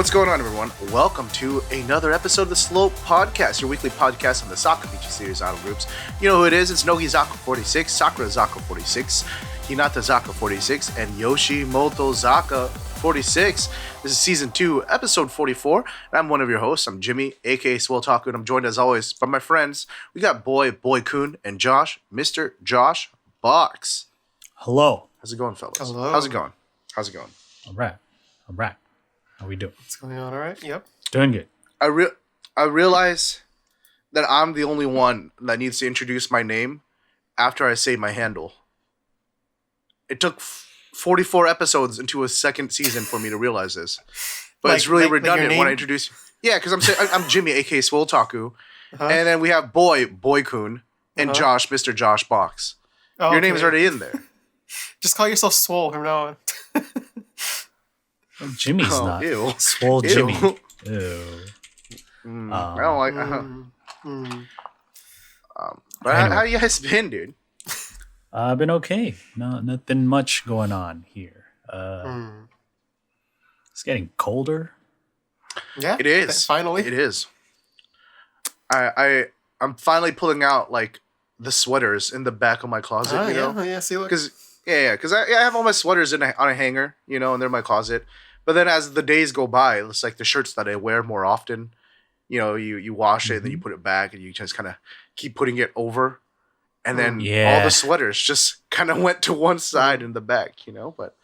What's going on, everyone? Welcome to another episode of the Slope Podcast, your weekly podcast on the Sakabichi series idol groups. You know who it is? It's Nogizaka46, Sakurazaka46, Hinatazaka46, and Yoshimotozaka46. This is season 2, episode 44. And I'm one of your hosts. I'm Jimmy, aka Swelltaku, and I'm joined as always by my friends. We got Boy-kun, and Josh, Mr. Josh Box. Hello. How's it going, fellas? Hello. How's it going? All right. How we doing? It's going on all right? Yep. Doing good. I realize that I'm the only one that needs to introduce my name after I say my handle. It took 44 episodes into a second season for me to realize this. But it's really redundant when I introduce you. Yeah, because I'm Jimmy, aka Swelltaku. And then we have Boy-kun, and Josh, Mr. Josh Box. Oh, Your name is already in there. Just call yourself Swole from now on. Well, Jimmy's not. Ew. Swole Ew. Jimmy. Ew. I don't like But Anyway. how you guys been, dude? I've been okay. No, nothing much going on here. It's getting colder. Yeah, It is. Finally. It is. I'm finally pulling out like the sweaters in the back of my closet, you know? Yeah, see, look. Because I have all my sweaters on a hanger, you know, and they're in my closet. But then as the days go by, it's like the shirts that I wear more often. You know, you wash it, and then you put it back, and you just kind of keep putting it over. And then all the sweaters just kind of went to one side in the back, you know? But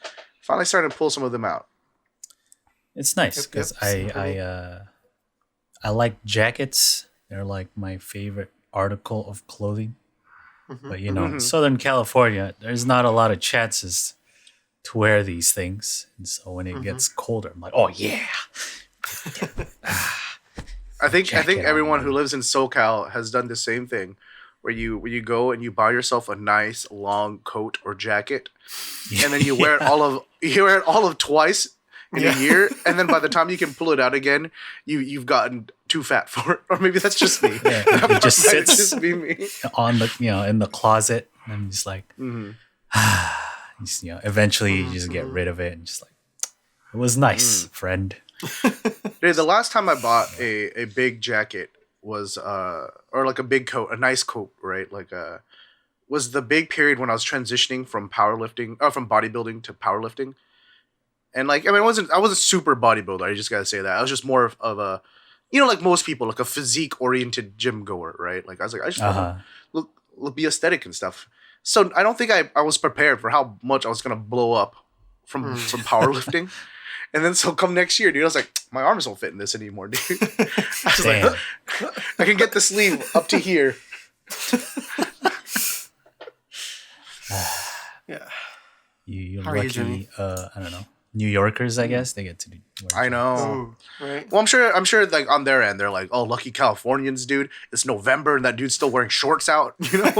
finally starting to pull some of them out. It's nice because I like jackets. They're like my favorite article of clothing. But you know, in Southern California, there's not a lot of chances to wear these things. And so when it gets colder, I'm like, oh yeah. I think everyone who lives in SoCal has done the same thing, where you go and you buy yourself a nice long coat or jacket, and then you wear it all of twice in a year, and then by the time you can pull it out again, you've gotten too fat for it, or maybe that's just me. Yeah, it just sits just be me. on the in the closet, and I'm just like, eventually you just get rid of it, and just like, it was nice, friend. Dude, the last time I bought a big jacket was or like a big coat, a nice coat, right? Like was the big period when I was transitioning from from bodybuilding to powerlifting. And like, I mean, I wasn't super bodybuilder. I just gotta say that. I was just more of a, you know, like most people, like a physique oriented gym goer, right? Like I was like, I just want to be aesthetic and stuff. So I don't think I was prepared for how much I was gonna blow up from powerlifting. And then so come next year, dude, I was like, my arms don't fit in this anymore, dude. I was like, I can get the sleeve up to here. Yeah. You're How are you, lucky. Jimmy? I don't know. New Yorkers, I guess they get to do. I know. Ooh, right. Well, I'm sure, like on their end, they're like, "Oh, lucky Californians, dude! It's November, and that dude's still wearing shorts out." You know?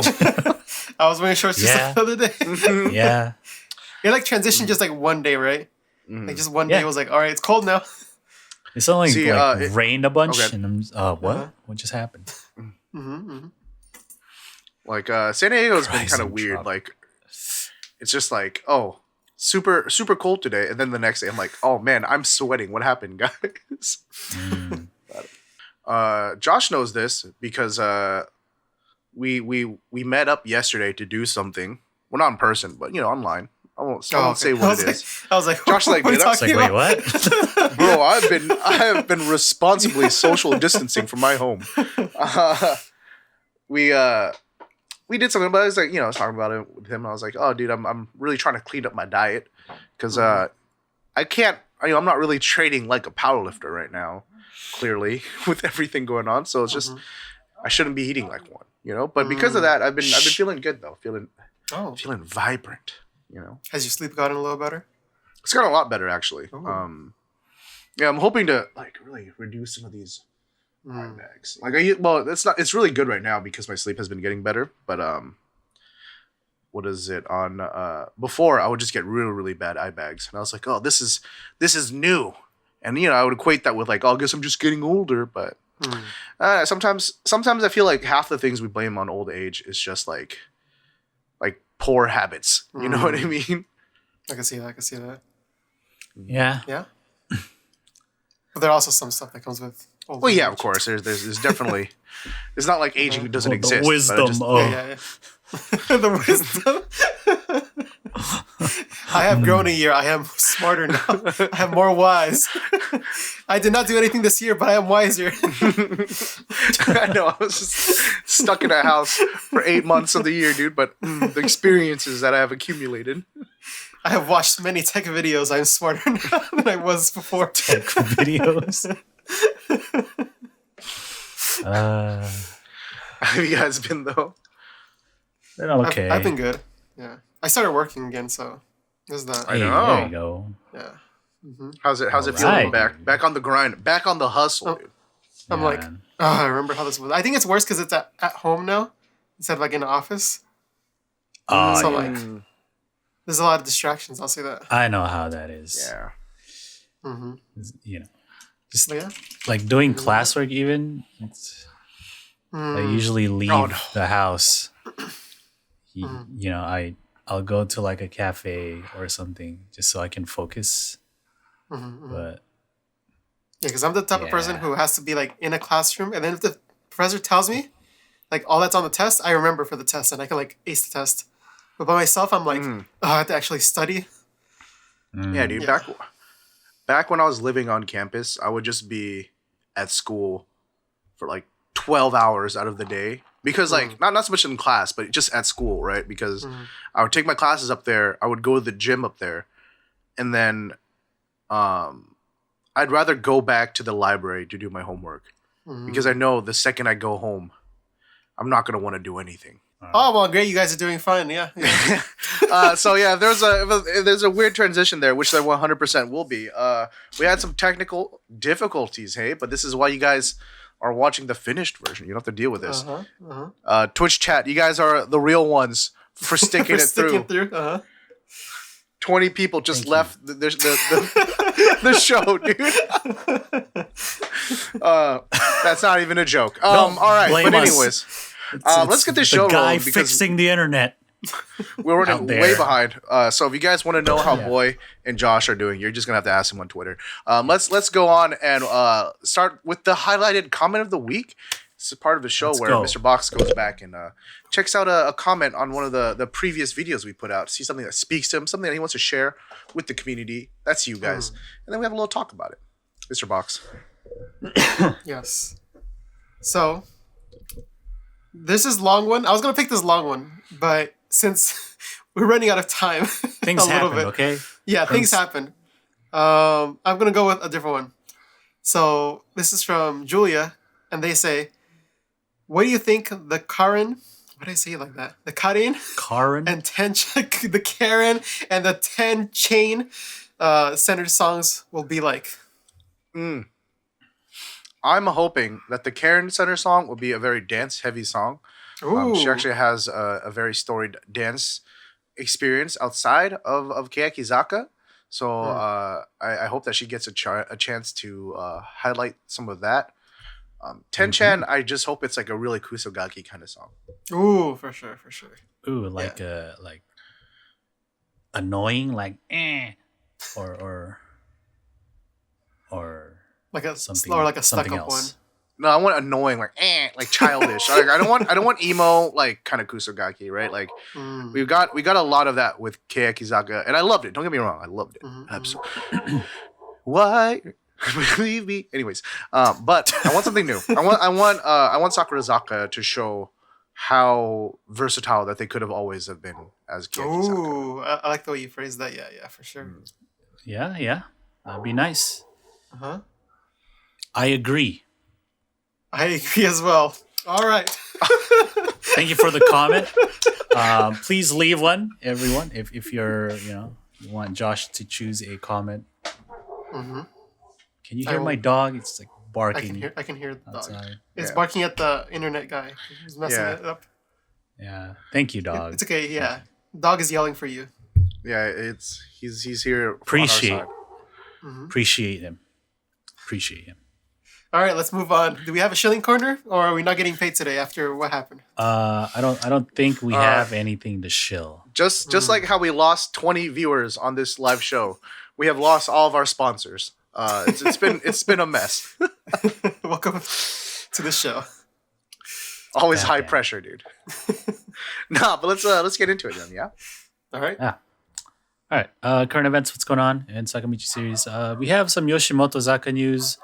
I was wearing shorts just the other day. Yeah. It like transitioned just like one day, right? Like just one day, it was like, all right, it's cold now. It's only it rained a bunch, okay. and I'm what? What just happened? Like San Diego's been Christ, kind of I'm weird. troubled. Like it's just like, oh, super cold today, and then the next day I'm like, oh man, I'm sweating. What happened, guys? Josh knows this because we met up yesterday to do something. Well, not in person, but you know, online. I won't say what it is. I was like, Josh like, what are you it's talking Wait, about? what? Bro, I have been responsibly social distancing from my home. We did something, but I was like, you know, I was talking about it with him. And I was like, oh, dude, I'm really trying to clean up my diet because I can't. I'm not really training like a powerlifter right now. Clearly, with everything going on, so it's just I shouldn't be eating like one, you know. But because of that, I've been feeling good though, feeling vibrant. You know, Has your sleep gotten a little better? it's gotten a lot better actually. Ooh. Yeah, I'm hoping to like really reduce some of these eye bags. Like it's really good right now because my sleep has been getting better. But what is it on? Before I would just get really really bad eye bags, and I was like, oh, this is new, and you know I would equate that with like, oh, I guess I'm just getting older. But sometimes I feel like half the things we blame on old age is just like poor habits. You know what I mean? I can see that. Yeah. Yeah. But there are also some stuff that comes with old Well, yeah, age. of course. There's definitely. It's not like aging doesn't exist. The wisdom of Yeah. The wisdom. I have grown a year. I am smarter now. I am more wise. I did not do anything this year, but I am wiser. I know. I was just stuck in a house for 8 months of the year, dude. But the experiences that I have accumulated. I have watched many tech videos. I'm smarter now than I was before. tech videos. How have you guys been though? They're okay. I've been good. Yeah. I started working again, so there's that. I Hey, know. there you go. Yeah. How's it Alright. feeling back on the grind, back on the hustle, dude? I'm Yeah, like, man. I remember how this was. I think it's worse because it's at home now instead of like in the office. Oh, So yeah. like, there's a lot of distractions. I'll say that. I know how that is. Yeah. Mm-hmm. You know, just But yeah. like doing classwork, even. I usually leave Oh, no. the house. You know, I'll go to like a cafe or something just so I can focus. But Yeah, because I'm the type of person Yeah. who has to be like in a classroom, and then if the professor tells me like all that's on the test, I remember for the test, and I can like ace the test. But by myself, I'm like, oh, I have to actually study. Yeah, dude. Yeah. Back when I was living on campus, I would just be at school for like 12 hours out of the day because like not so much in class, but just at school, right? Because I would take my classes up there, I would go to the gym up there, and then I'd rather go back to the library to do my homework because I know the second I go home, I'm not gonna want to do anything. Oh well, great, you guys are doing fine. Yeah. So yeah, there's a weird transition there, which there 100% will be. We had some technical difficulties, hey, but this is why you guys are watching the finished version. You don't have to deal with this. Twitch chat, you guys are the real ones for sticking it through. 20 people just left the show, dude. That's not even a joke. All right, blame but us. anyways, it's let's get this show the guy rolling because fixing the internet. we're running out there. way behind. So if you guys want to know how Boy and Josh are doing, you're just gonna have to ask him on Twitter. Let's go on and start with the highlighted comment of the week. This is part of the show where go. Mr. Box goes back and checks out a comment on one of the previous videos we put out. See something that speaks to him, something that he wants to share with the community. That's you guys, and then we have a little talk about it. Mr. Box. Yes. So this is long one. I was gonna pick this long one, but since we're running out of time, Things a little happen, bit. okay? Yeah, things happen. I'm gonna go with a different one. So this is from Julia, and they say, "What do you think the Karen? What did I say it like that? The Karen Karen? and the Karen and the 10 chain centered songs will be like?" I'm hoping that the Karen Center song will be a very dance-heavy song. She actually has a very storied dance experience outside of Keyakizaka. So I hope that she gets a chance to highlight some of that. Tenchan, I just hope it's like a really Kusogaki kind of song. Ooh, for sure. Ooh, like annoying, like or Like a something or like a stuck something up one. else. No, I want annoying, like childish. Like, I don't want emo, like kind of Kusogaki, right? Like we got a lot of that with Keyakizaka, and I loved it. Don't get me wrong, I loved it. Absolutely. Why believe me? Anyways, but I want something new. I want Sakurazaka to show how versatile that they could have always have been as Keyakizaka. Ooh, I like the way you phrased that. Yeah, for sure. Yeah. That'd be nice. I I agree. agree as well. All right. Thank you for the comment. Please leave one, everyone. If you're, you want Josh to choose a comment. Can you hear my dog? It's like barking. I can hear the dog. outside. It's barking at the internet guy. He's messing it up. Yeah. Thank you, dog. It's okay. Yeah, dog is yelling for you. Yeah, he's here. Appreciate on our side. Appreciate him. Appreciate him. All right, let's move on. Do we have a shilling corner, or are we not getting paid today after what happened? I don't think we have anything to shill. Just like how we lost 20 viewers on this live show, we have lost all of our sponsors. It's been a mess. Welcome to the show. Always God high damn. pressure, dude. Nah, but let's get into it then. Yeah. All right. All right. Current events. What's going on in Sakamichi series? We have some Yoshimotozaka news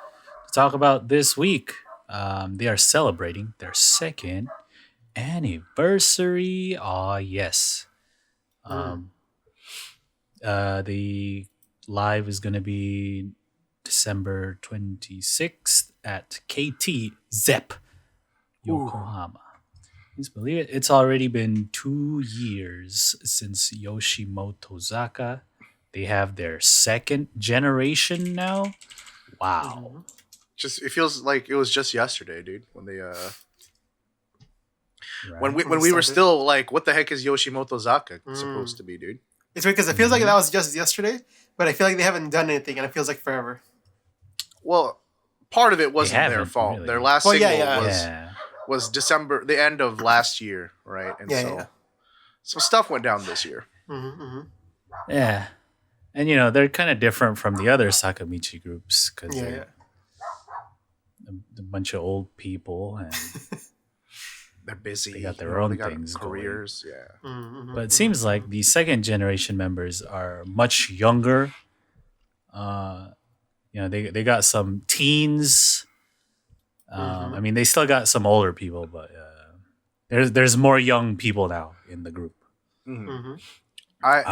to talk about this week. They are celebrating their second anniversary. Oh yes. The live is going to be December 26th at KT Zep, Yokohama. Please believe it. It's already been 2 years since Yoshimotozaka. They have their second generation now. Wow. Just it feels like it was just yesterday, dude. When they Right? when we were started. still like, what the heck is Yoshimotozaka supposed to be, dude? It's weird because it feels like that was just yesterday, but I feel like they haven't done anything, and it feels like forever. Well, part of it wasn't their haven't, fault. really. Their last Well, yeah, single yeah. was December, the end of last year, right? And Yeah. some stuff went down this year. Yeah. And you know, they're kind of different from the other Sakamichi groups because Yeah, they're a bunch of old people and They're busy. They got their you know, own they got things going. careers. Yeah. but it seems like the second generation members are much younger. You know, they got some teens. I mean, they still got some older people, but there's more young people now in the group. I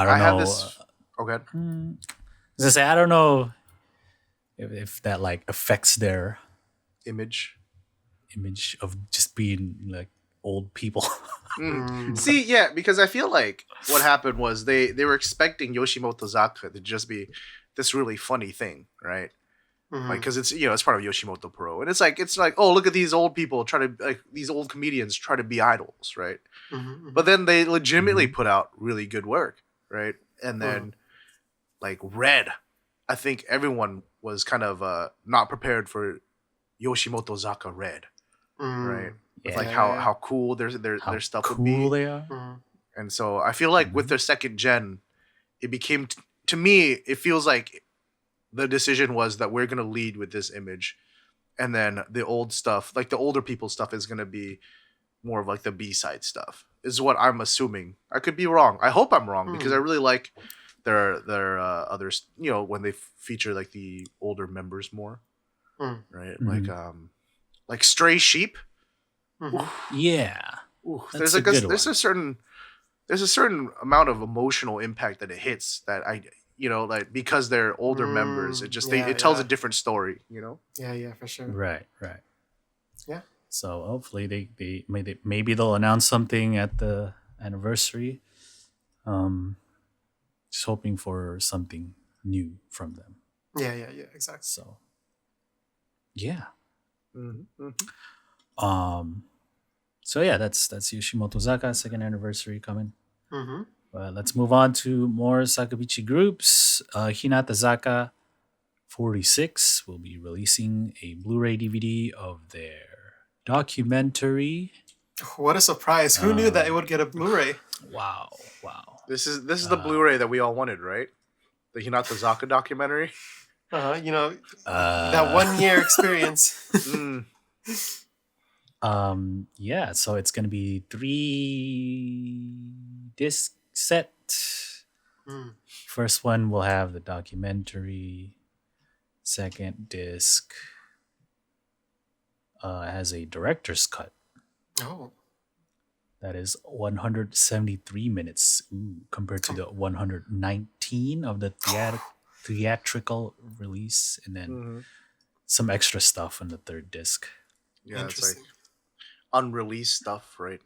don't have know. this. Okay. As I say, I don't know if that like affects their Image. image of just being like old people. See, yeah, because I feel like what happened was they were expecting Yoshimotozaka to just be this really funny thing, right? Like, because it's it's part of Yoshimoto Pro, and it's like oh, look at these old people try to, like, these old comedians try to be idols, right? But then they legitimately put out really good work, right? And then like Red, I think everyone was kind of not prepared for Yoshimotozaka Red, right? With like how cool their stuff would be. Cool they are. And so I feel like with their second gen, it became to me, it feels like the decision was that we're gonna lead with this image, and then the old stuff, like the older people stuff, is gonna be more of like the B-side stuff. Is what I'm assuming. I could be wrong. I hope I'm wrong because I really like their others. You know, when they feature like the older members more, right? Like Stray Sheep. Yeah. Ooh, That's there's a good there's one. a certain amount of emotional impact that it hits that like, because they're older members, it tells a different story, Yeah, for sure. Right. Yeah. So hopefully they maybe they'll announce something at the anniversary. Just hoping for something new from them. Yeah, exactly. So yeah. Mm-hmm. So yeah, that's Yoshimotozaka second anniversary coming. But let's move on to more Sakamichi groups. Hinatazaka46 will be releasing a Blu-ray DVD of their documentary. What a surprise! Who knew that it would get a Blu-ray? Wow. This is the Blu-ray that we all wanted, right? The Hinatazaka documentary. That 1 year experience. Yeah, so it's gonna be 3-disc set. First one will have the documentary. Second disc has a director's cut. Oh. That is 173 minutes compared to the 119 of the theatrical release, and then some extra stuff on the third disc. Yeah, it's like unreleased stuff, right?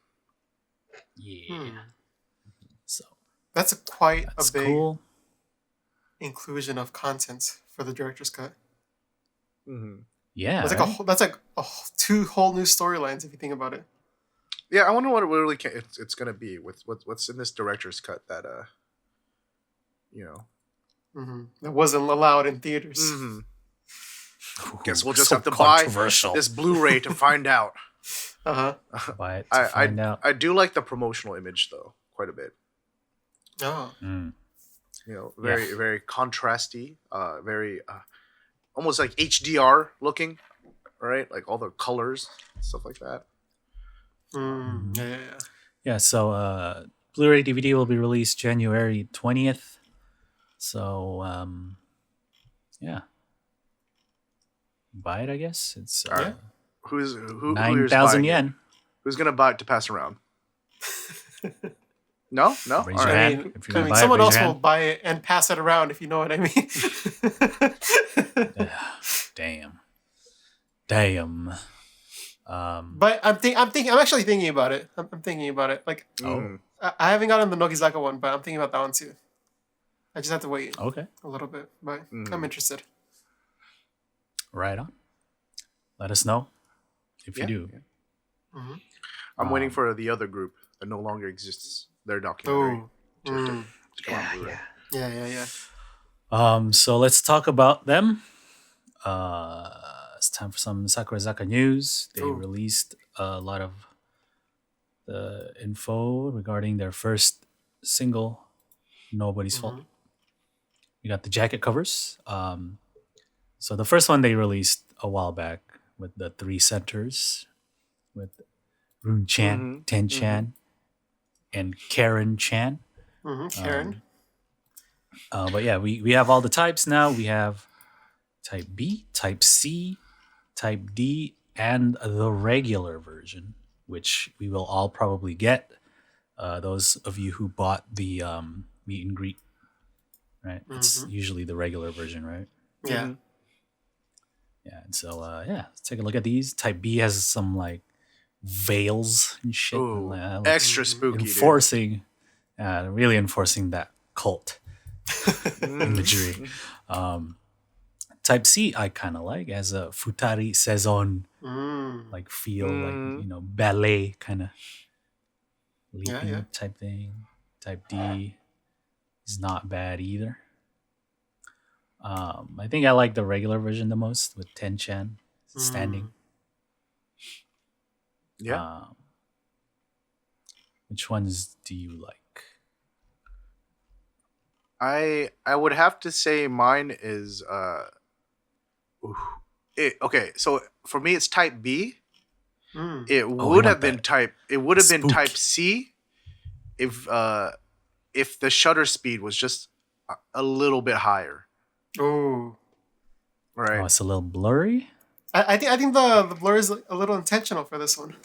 Yeah. So that's quite a big cool inclusion of content for the director's cut. Yeah, that's like 2 whole new storylines if you think about it. Yeah, I wonder what it really it's gonna be with what's in this director's cut that that wasn't allowed in theaters. Guess we'll just have to buy this Blu-ray to find out. Buy it to find out. I do like the promotional image though quite a bit. Oh. Very very contrasty. Very almost like HDR looking, right? Like all the colors, stuff like that. Yeah. Yeah, so Blu-ray DVD will be released January 20th. So yeah. Buy it, I guess. It's Yeah. Who's 9,000 buying yen. it? Who's gonna buy it to pass around? No. All Raise your right. hand. If you're gonna buy it, someone raise else your will hand. buy it and pass it around, if you know what I mean. Damn. But I'm actually thinking about it. I'm thinking about it. Like, I haven't gotten the Nogizaka one, but I'm thinking about that one too. I just have to wait Okay. a little bit, but I'm interested. Right on. Let us know if you do. Yeah. I'm waiting for the other group that no longer exists. Their documentary to come on Blu-ray. Yeah. So let's talk about them. It's time for some Sakurazaka news. They released a lot of the info regarding their first single, Nobody's Fault. We got the jacket covers. So the first one they released a while back with the 3 centers with Rune Chan, Ten Chan, and Karen Chan. Karen. But yeah, we have all the types now. We have type B, type C, type D, and the regular version, which we will all probably get. Those of you who bought the meet and greet, right? It's usually the regular version, right? Yeah. Yeah, and so let's take a look at these. Type B has some like veils and shit. Ooh, like, extra spooky. Enforcing, really enforcing that cult imagery. Type C I kind of like as a futari saison, like feel like ballet kind of leaping type thing. Type D is not bad either. I think I like the regular version the most with Ten-chan standing. Yeah. Which ones do you like? I would have to say mine is okay, so for me it's type B. It would have been type C if the shutter speed was just a little bit higher. Oh. Right. Oh, it's a little blurry. I think the blur is a little intentional for this one.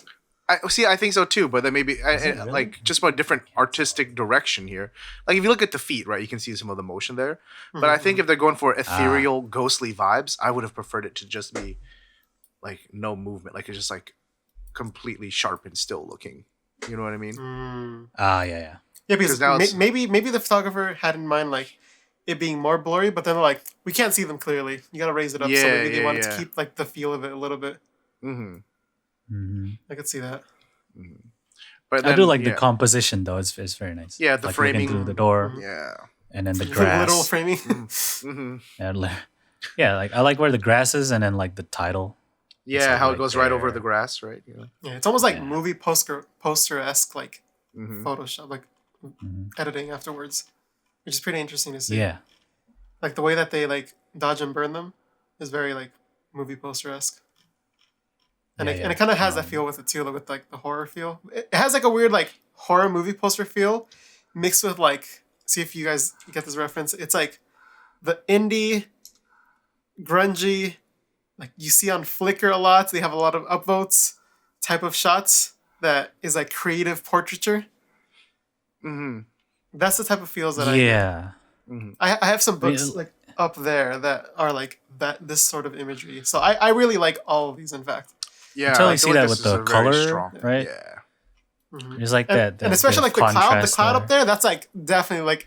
I think so too, but then maybe really? Like just about a different artistic direction here. Like if you look at the feet, right, you can see some of the motion there. But I think if they're going for ethereal, ghostly vibes, I would have preferred it to just be like no movement, like it's just like completely sharp and still looking. You know what I mean? Yeah. Yeah, because now maybe the photographer had in mind like it being more blurry, but then like we can't see them clearly. You gotta raise it up, so maybe they wanted to keep like the feel of it a little bit. I could see that. But then, I do like the composition though. It's very nice. Yeah, the like framing through the door. Yeah, and then the grass. Literal framing. Yeah, like I like where the grass is, and then like the title. Yeah, how it goes right over the grass, right? Yeah, it's almost like movie poster-esque, like Photoshop, like editing afterwards, which is pretty interesting to see. Yeah, like the way that they like dodge and burn them is very like movie poster-esque. And it kind of has that feel with it too, with like the horror feel. It has like a weird like horror movie poster feel mixed with like, see if you guys get this reference. It's like the indie, grungy, like you see on Flickr a lot. They have a lot of upvotes type of shots that is like creative portraiture. That's the type of feels that I get. I have some books like up there that are like this sort of imagery. So I really like all of these, in fact. Yeah, I totally see that with the color, right? Yeah. There's like that, and especially like the cloud up there. That's like definitely like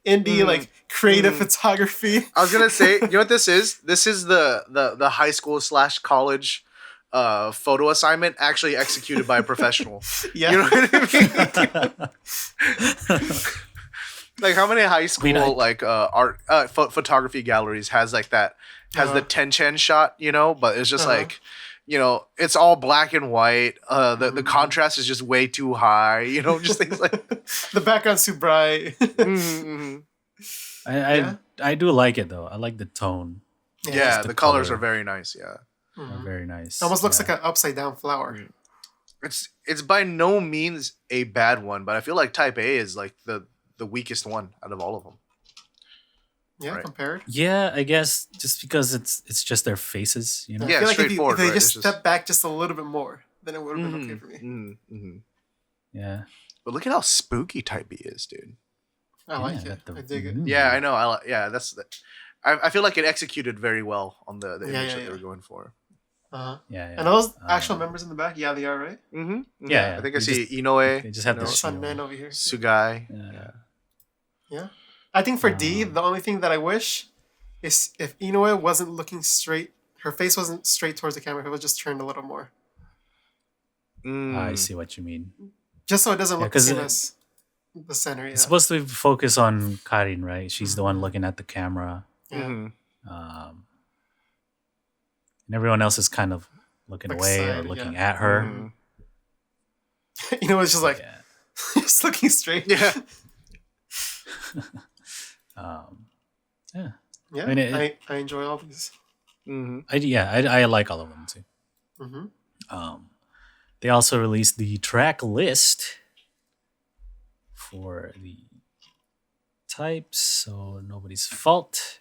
indie, like creative photography. I was gonna say, you know what this is? This is the high school / college photo assignment actually executed by a professional. Yeah, you know what I mean? Like how many high school art photography galleries has like that the Ten-chan shot, but it's just like. It's all black and white. The contrast is just way too high. Just things like the background's too bright. I do like it though. I like the tone. Yeah, the the colors color. are very nice. Yeah, Mhm. Very nice. It almost looks Yeah. like an upside down flower. it's by no means a bad one, but I feel like Type A is like the weakest one out of all of them. Yeah, Right. compared. Yeah, I guess just because it's just their faces, you know. Yeah, I feel like if straightforward, they right? just It's just- step back just a little bit more, then it would have been okay for me. Mm-hmm. Yeah. But look at how spooky Type B is, dude. I like Yeah, it. got the I dig it. moon. Yeah, I know. Yeah, that's the. I feel like it executed very well on the image that they were going for. Uh-huh. Yeah, yeah. And are those actual members in the back? Yeah, they are, right? Mm-hmm. Yeah, I think I they see just- Inoue. they just have the Sun shield. Man over here. Sugai. Yeah. Yeah. I think for D, the only thing that I wish is if Inoue wasn't looking straight, her face wasn't straight towards the camera, if it was just turned a little more. I see what you mean. Just so it doesn't look the 'cause same it- as the center. Yeah. It's supposed to focus on Karin, right? She's the one looking at the camera. Yeah. Mhm. And everyone else is kind of looking Like away or side, looking yeah. at her. Mhm. Inoue was just like, Yeah. just looking straight. Yeah. Yeah. Yeah. I mean, I enjoy all these. Mm-hmm. I like all of them too. Mm-hmm. They also released the track list for the types, so nobody's fault.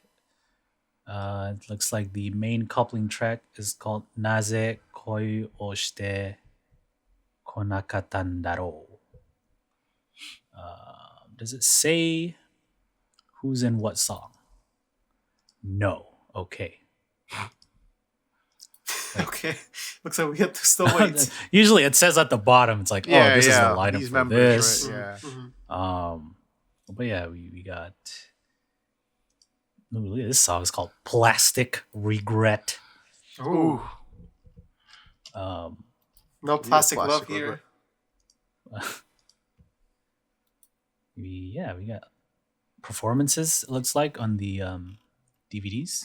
It looks like the main coupling track is called Naze Koi o Shite Konakatan Daro. Does it say who's in what song? No. Okay. Okay. Looks like we have to still wait. Usually it says at the bottom, it's like, Yeah, oh, this is the yeah. lineup These for members, this. right? Yeah. Mhm. But yeah, we got. Ooh, look at this song. It's called "Plastic Regret." Ooh. No plastic love plastic here. We got performances. It looks like on the DVDs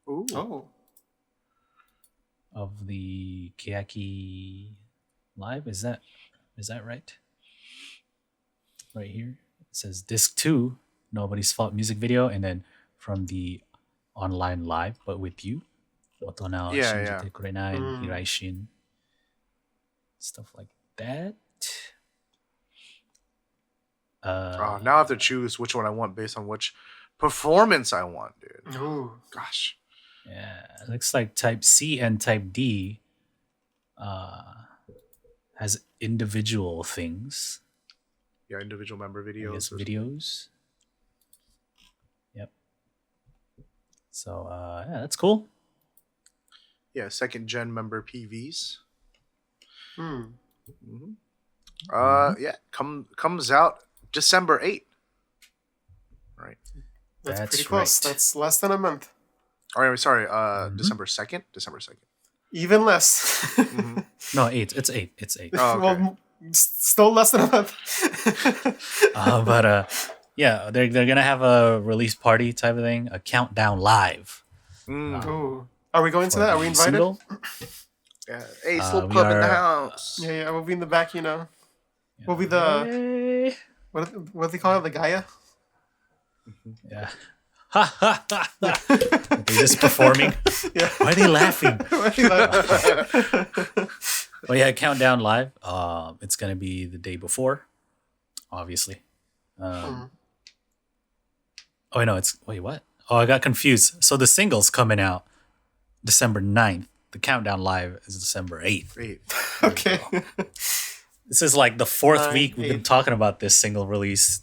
Ooh. Oh. of the Keaki Live. Is that right? Right here it says disc 2, Nobody's Fault music video, and then from the online live, but with you. Otona Yeah, Shinjite Kurenai and Hiraishin. Stuff like that. Now I have to choose which one I want based on which performance I want, dude. Ooh. Gosh. Yeah, it looks like Type C and Type D has individual things. Yeah, individual member I guess videos. videos. Yep. So yeah, that's cool. Yeah, second gen member PVs. Hmm. Yeah, comes out December 8th. Right. That's That's pretty close. right. That's less than a month. All right, sorry. December 2nd. December 2nd. Even less. No, 8. It's 8. It's 8. Oh, okay. Well, still less than a month. But yeah, they're gonna have a release party type of thing, a countdown live. Ooh. Are we going to for that? Are the we invited? single. Yeah. Hey, slow we pub in the are, house. Yeah, we'll be in the back, you know. We'll be the what do they call it? The Gaia? Yeah. Ha ha ha! They're just performing. Yeah. Why are they laughing? Well, yeah, countdown live. It's gonna be the day before, obviously. Oh no, it's wait what? Oh, I got confused. So the single's coming out December 9th. The countdown live is December 8th. Wait. Okay. This is like the fourth 9th, week we've been 8th. talking about this single release.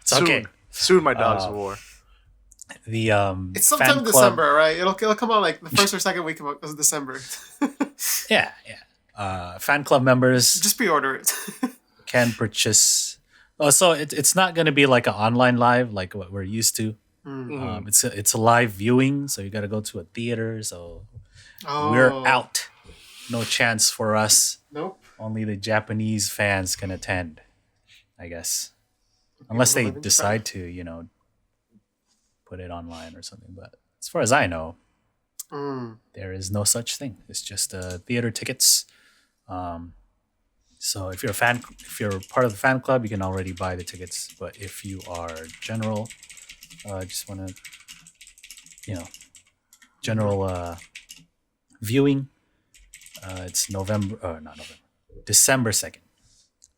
It's okay. Soon my dogs of war. The It's sometime fan in club- December, right? It'll come out like the first or second week of December. Yeah. Fan club members Just pre-order it. can purchase. Oh, so it's not going to be like an online live like what we're used to. It's a live viewing, so you got to go to a theater. So we're out. No chance for us. Nope. Only the Japanese fans can attend, I guess, unless they decide to, put it online or something. But as far as I know, there is no such thing. It's just theater tickets. So if you're part of the fan club, you can already buy the tickets. But if you are general, just want to you know, general viewing, it's December 2nd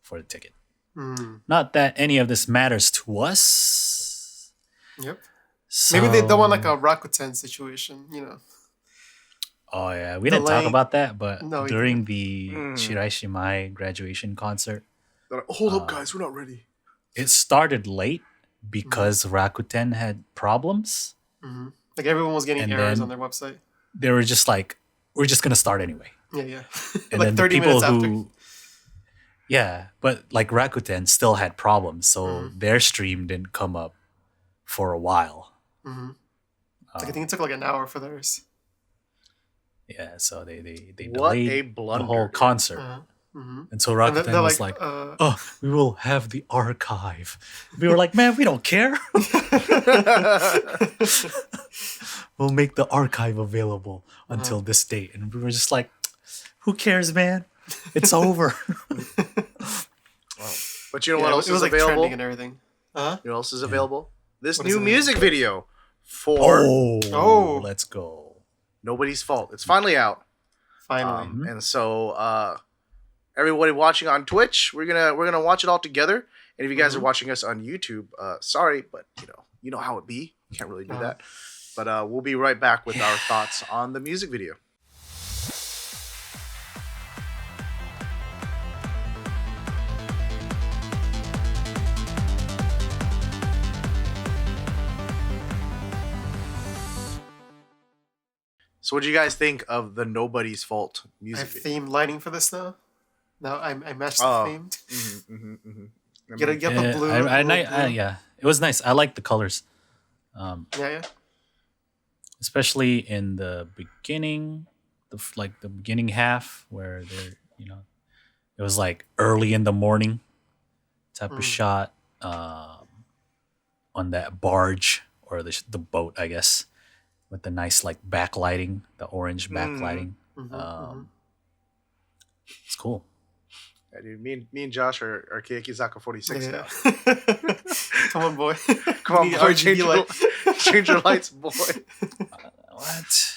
for the ticket. Not that any of this matters to us. Yep. So, Maybe they don't want like a Rakuten situation, you know. Oh yeah, we didn't talk about that, but No, during the Shiraishi Mai graduation concert, They're like, hold up, guys, we're not ready. it started late because Rakuten had problems. Like everyone was getting And errors then- on their website. They were just like, "We're just gonna start anyway." Yeah. And like then 30 the people minutes who, yeah, but like Rakuten still had problems, so their stream didn't come up for a while. after. Like, I think it took like an hour for theirs. Yeah, so they What a delayed blunder. the whole concert, and so Rakuten they're was like, "Oh, we will have the archive." We were like, "Man, we don't care. We'll make the archive available until this date." And we were just like, "Who cares, man? It's over." But you know what else it was is like available? trending and everything. You know what else is available? This What is new it? music video for Oh. Let's go. Nobody's Fault. It's finally out. Finally. And so everybody watching on Twitch, we're gonna watch it all together. And if you guys are watching us on YouTube, sorry, but you know how it be. Can't really do that. But we'll be right back with our thoughts on the music video. So what do you guys think of the Nobody's Fault I music have video? theme lighting for this now. Now I matched the theme. Get the blue. Yeah, it was nice. I like the colors, Yeah. especially in the beginning, the beginning half where they're it was like early in the morning type of shot on that barge or the boat, I guess, with the nice like backlighting, the orange backlighting. It's cool. Yeah, dude, me and Josh are Hinatazaka46 now. Come on, boy. Come on, You need boy, RGB light. change your lights, boy. What?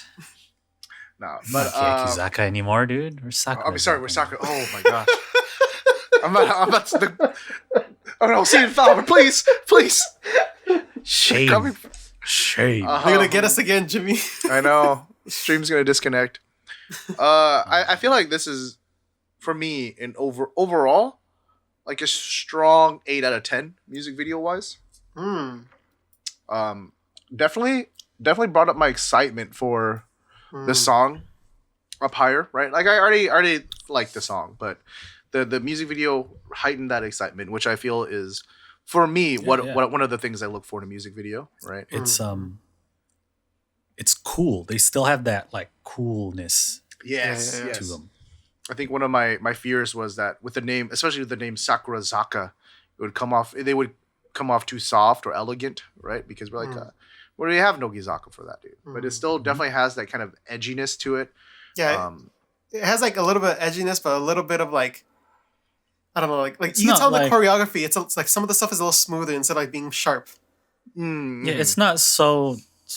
Nah, Not but Yakizaka anymore, dude. We're Sakurazaka. I'm sorry, we're Sakura. Oh my gosh. I'm about to. Oh no, see it, Falmer, please. Shame. Coming- Shame. They're gonna get us again, Jimmy. I know. Stream's gonna disconnect. I feel like this is, for me, an overall, like a strong 8 out of 10 music video wise. Definitely brought up my excitement for the song up higher, right? Like I already liked the song, but the music video heightened that excitement, which I feel is, for me, what one of the things I look for in a music video, right? It's cool. They still have that like coolness Yes. to them. I think one of my fears was that with the name, especially with the name Sakurazaka, they would come off too soft or elegant, right? Because we're like, well, we have Nogizaka for that, dude. But it still definitely has that kind of edginess to it. Yeah. It has like a little bit of edginess, but a little bit of like, I don't know, like It's you can not tell like- the choreography. It's like some of the stuff is a little smoother instead of like being sharp. Yeah, it's not so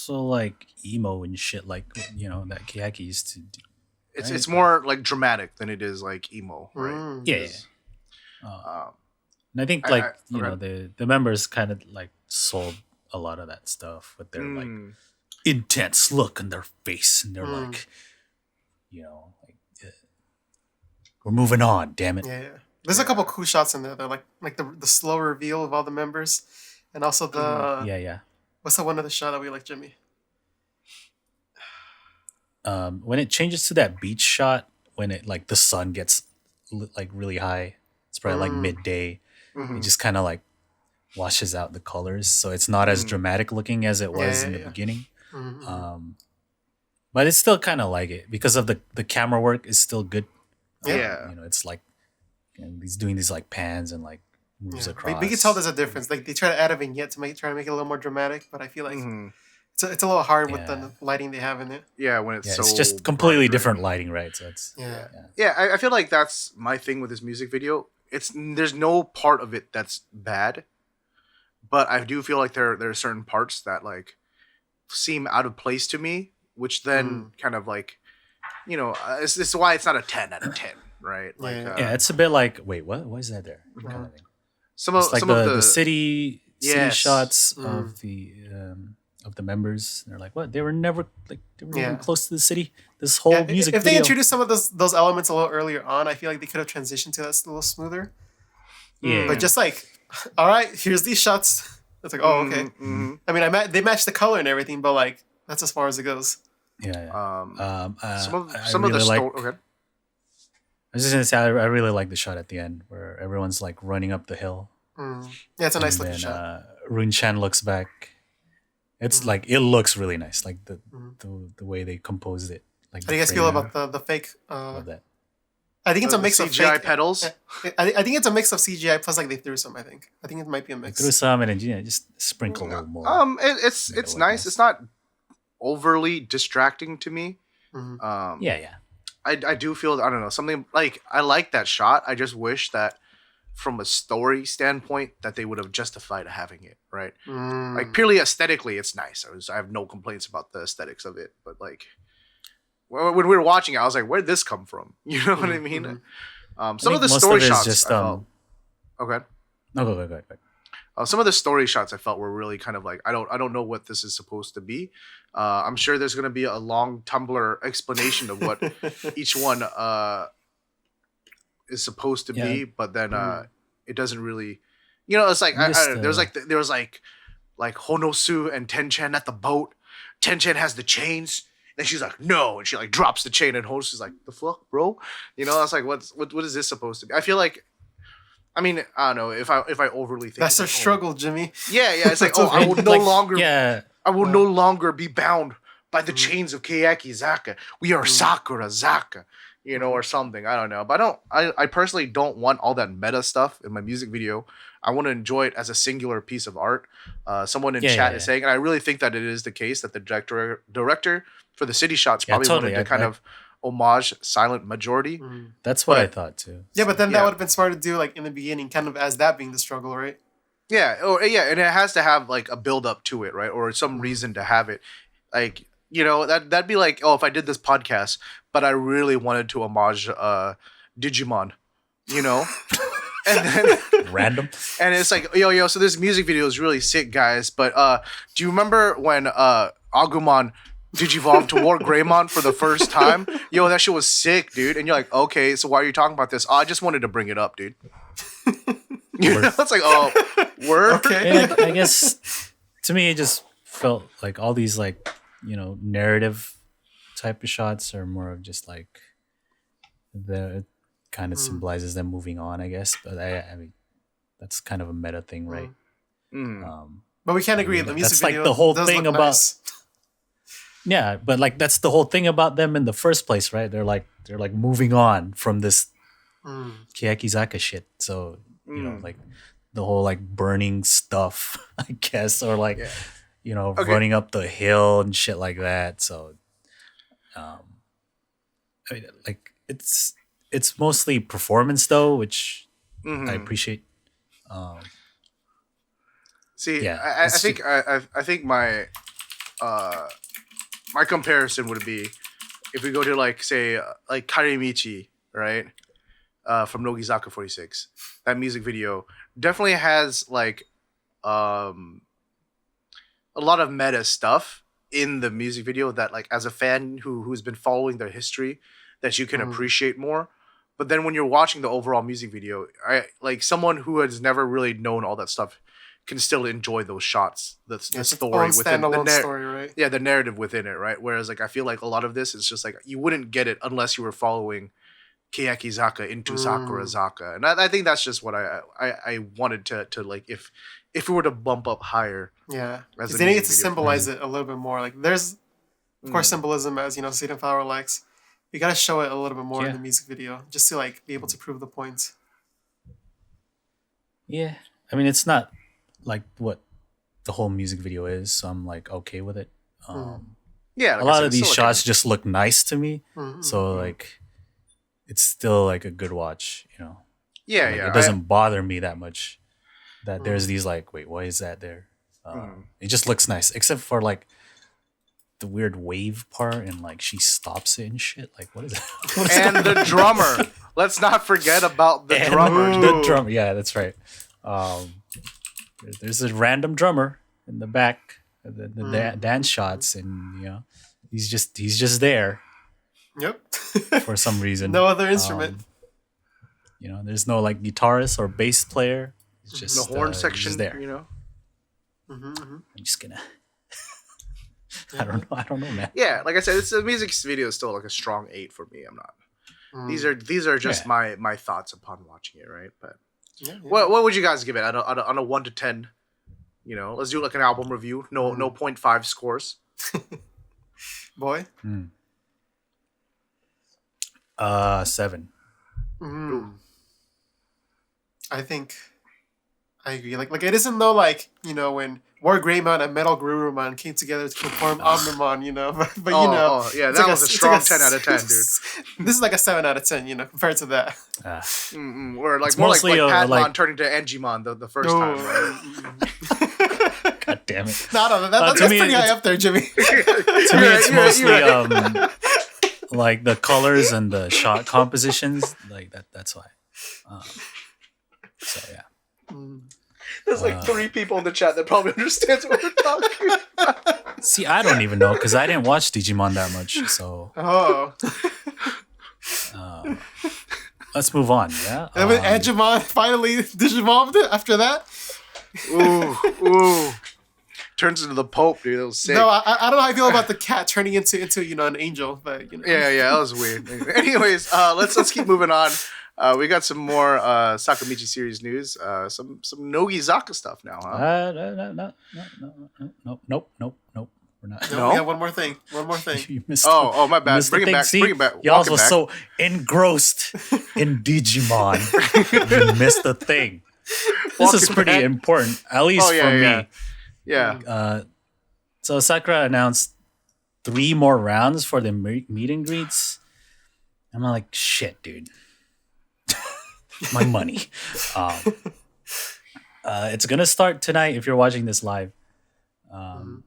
like emo and shit like that Kiyaki used to do. It's more like dramatic than it is like emo, right? Yeah. And I think like the members kind of like sold a lot of that stuff with their like intense look on their face, and they're like, we're moving on, damn it. Yeah. There's a couple cool shots in there. They're like the slow reveal of all the members, and also the Yeah. what's the one of the shot that we like, Jimmy? When it changes to that beach shot, when it like the sun gets like really high, it's probably like midday. It just kind of like washes out the colors, so it's not as dramatic looking as it was in the beginning. But it's still kind of like it because of the camera work is still good. It's like he's doing these like pans and like moves across. But you can tell there's a difference. Like they try to add a vignette to try to make it a little more dramatic, but I feel like it's a little hard with the lighting they have in it. Yeah, when it's it's just completely different lighting, right? So it's I feel like that's my thing with this music video. There's no part of it that's bad, but I do feel like there are certain parts that, like, seem out of place to me, which then kind of like, this is why it's not a 10 out of 10, right? Like, yeah, it's a bit like, wait, what? What is that there? Kind of thing. It's like the city shots of the members. They're like, what? They were never even close to the city. This whole music if video. they introduced some of those elements a little earlier on, I feel like they could have transitioned to that a little smoother. Yeah. But just like, all right, here's these shots. It's like, oh, okay. I mean, they match the color and everything, but like that's as far as it goes. Yeah. Some of the story. Okay. I was just gonna say I really like the shot at the end where everyone's like running up the hill. Yeah, it's a nice looking shot. Runchan looks back. It's like it looks really nice, like the way they composed it. Like, how do you guys feel about the fake? Love that. I think it's a mix of CGI fake, pedals. I think it's a mix of CGI plus like they threw some. I think it might be a mix. They threw some and then just sprinkle a little more. It's nice. It's not overly distracting to me. Yeah. I do feel, I don't know, something like, I like that shot. I just wish that from a story standpoint that they would have justified having it, right? Like purely aesthetically, it's nice. I have no complaints about the aesthetics of it, but like when we were watching it, I was like, where did this come from? You know what I mean? Some of the story shots just okay. No, go ahead. Some of the story shots I felt were really kind of like, I don't know what this is supposed to be. I'm sure there's going to be a long Tumblr explanation of what each one is supposed to be, but then it doesn't really, it's like there was like Honosu and Tenchan at the boat. Tenchan has the chains, and she's like, no, and she like drops the chain, and Honosu's like, the fuck, bro? I was like, what is this supposed to be? I feel like, I mean, I don't know if I overly think that's a like, struggle, Jimmy. Yeah, it's like, I will no longer. Yeah. I will no longer be bound by the chains of Keyakizaka. We are Sakurazaka, or something. I don't know. But I personally don't want all that meta stuff in my music video. I want to enjoy it as a singular piece of art. Someone in chat is saying, and I really think that it is the case, that the director for the city shots probably wanted to kind of homage Silent Majority. That's what I thought too. Yeah, but then that would have been smart to do like in the beginning, kind of as that being the struggle, right? Yeah, and it has to have like a build up to it, right? Or some reason to have it. Like, that'd be like, if I did this podcast, but I really wanted to homage Digimon, and then random. And it's like, so this music video is really sick, guys. But do you remember when Agumon Digivolved to War Greymon for the first time? That shit was sick, dude. And you're like, okay, so why are you talking about this? I just wanted to bring it up, dude. It's like, word. Okay. I guess to me it just felt like all these like narrative type of shots are more of just like it kind of symbolizes them moving on, I guess. But I mean that's kind of a meta thing, right? But we can't agree. The music that's video like the whole does thing look about. nice. Yeah, but like that's the whole thing about them in the first place, right? They're like moving on from this Keyakizaka shit. So like the whole like burning stuff, I guess, or like running up the hill and shit like that. So, I mean, like it's mostly performance though, which I appreciate. See, I think my my comparison would be if we go to like say like Karimichi, right? From Nogizaka46. That music video definitely has like a lot of meta stuff in the music video that like as a fan who's been following their history that you can appreciate more. But then when you're watching the overall music video, like someone who has never really known all that stuff can still enjoy those shots, the story within the story, right? Yeah, the narrative within it, right? Whereas like I feel like a lot of this is just like you wouldn't get it unless you were following Keyakizaka into Sakurazaka, and I think that's just what I wanted to like if we were to bump up higher. Yeah, because they need to symbolize it a little bit more. Like there's of course symbolism, as Seed and Flower likes. You gotta show it a little bit more in the music video just to like be able to prove the points. Yeah, I mean it's not like what the whole music video is, so I'm like okay with it. Yeah, like a lot of these shots just look nice to me, so like it's still like a good watch, Yeah, like, it doesn't bother me that much that there's these like, wait, why is that there? It just looks nice, except for like the weird wave part and like she stops it and shit. Like what is that? And the drummer. Let's not forget about the drummer. The drummer. Yeah, that's right. There's a random drummer in the back, the dance shots, and you know he's just there. Yep. For some reason. No other instrument. You know, there's no like guitarist or bass player. It's just the horn section there. You know. I'm just gonna. I don't know, man. Yeah, like I said, the music video is still like a strong 8 for me. I'm not. These are just my thoughts upon watching it, right? But what would you guys give it on a 1 to 10? You know, let's do like an album review. No 0.5 scores. Boy. 7. I think I agree. Like it isn't though like, you know, when War Greymon and Metal Garurumon came together to perform Omnimon, you know. But you know. Oh, yeah, that was a strong 10 out of 10, dude. This is like a 7 out of 10, you know, compared to that. Or like more like Patmon turning to Angimon the first time, right? God damn it. No, that's pretty high up there, Jimmy. To me, it's mostly like the colors and the shot compositions, like that. That's why. So yeah. There's like 3 people in the chat that probably understands what we're talking about. See, I don't even know because I didn't watch Digimon that much. So. Let's move on. Yeah. And when Angimon finally Digivolved after that. Ooh. Turns into the Pope, dude. That was sick. No, I don't know how I feel about the cat turning into you know an angel, but you know. Yeah, that was weird. Anyways, let's keep moving on. We got some more Sakamichi series news. Some Nogizaka stuff now, huh? Nope. We're not. No, we have one more thing. You missed. Oh, my bad. Bring it back. See, bring it back. Y'all was so engrossed in Digimon, you missed the thing. This is pretty important, at least for me. Yeah. So Sakura announced 3 more rounds for the meet and greets. I'm like, shit, dude. My money. It's gonna start tonight if you're watching this live. And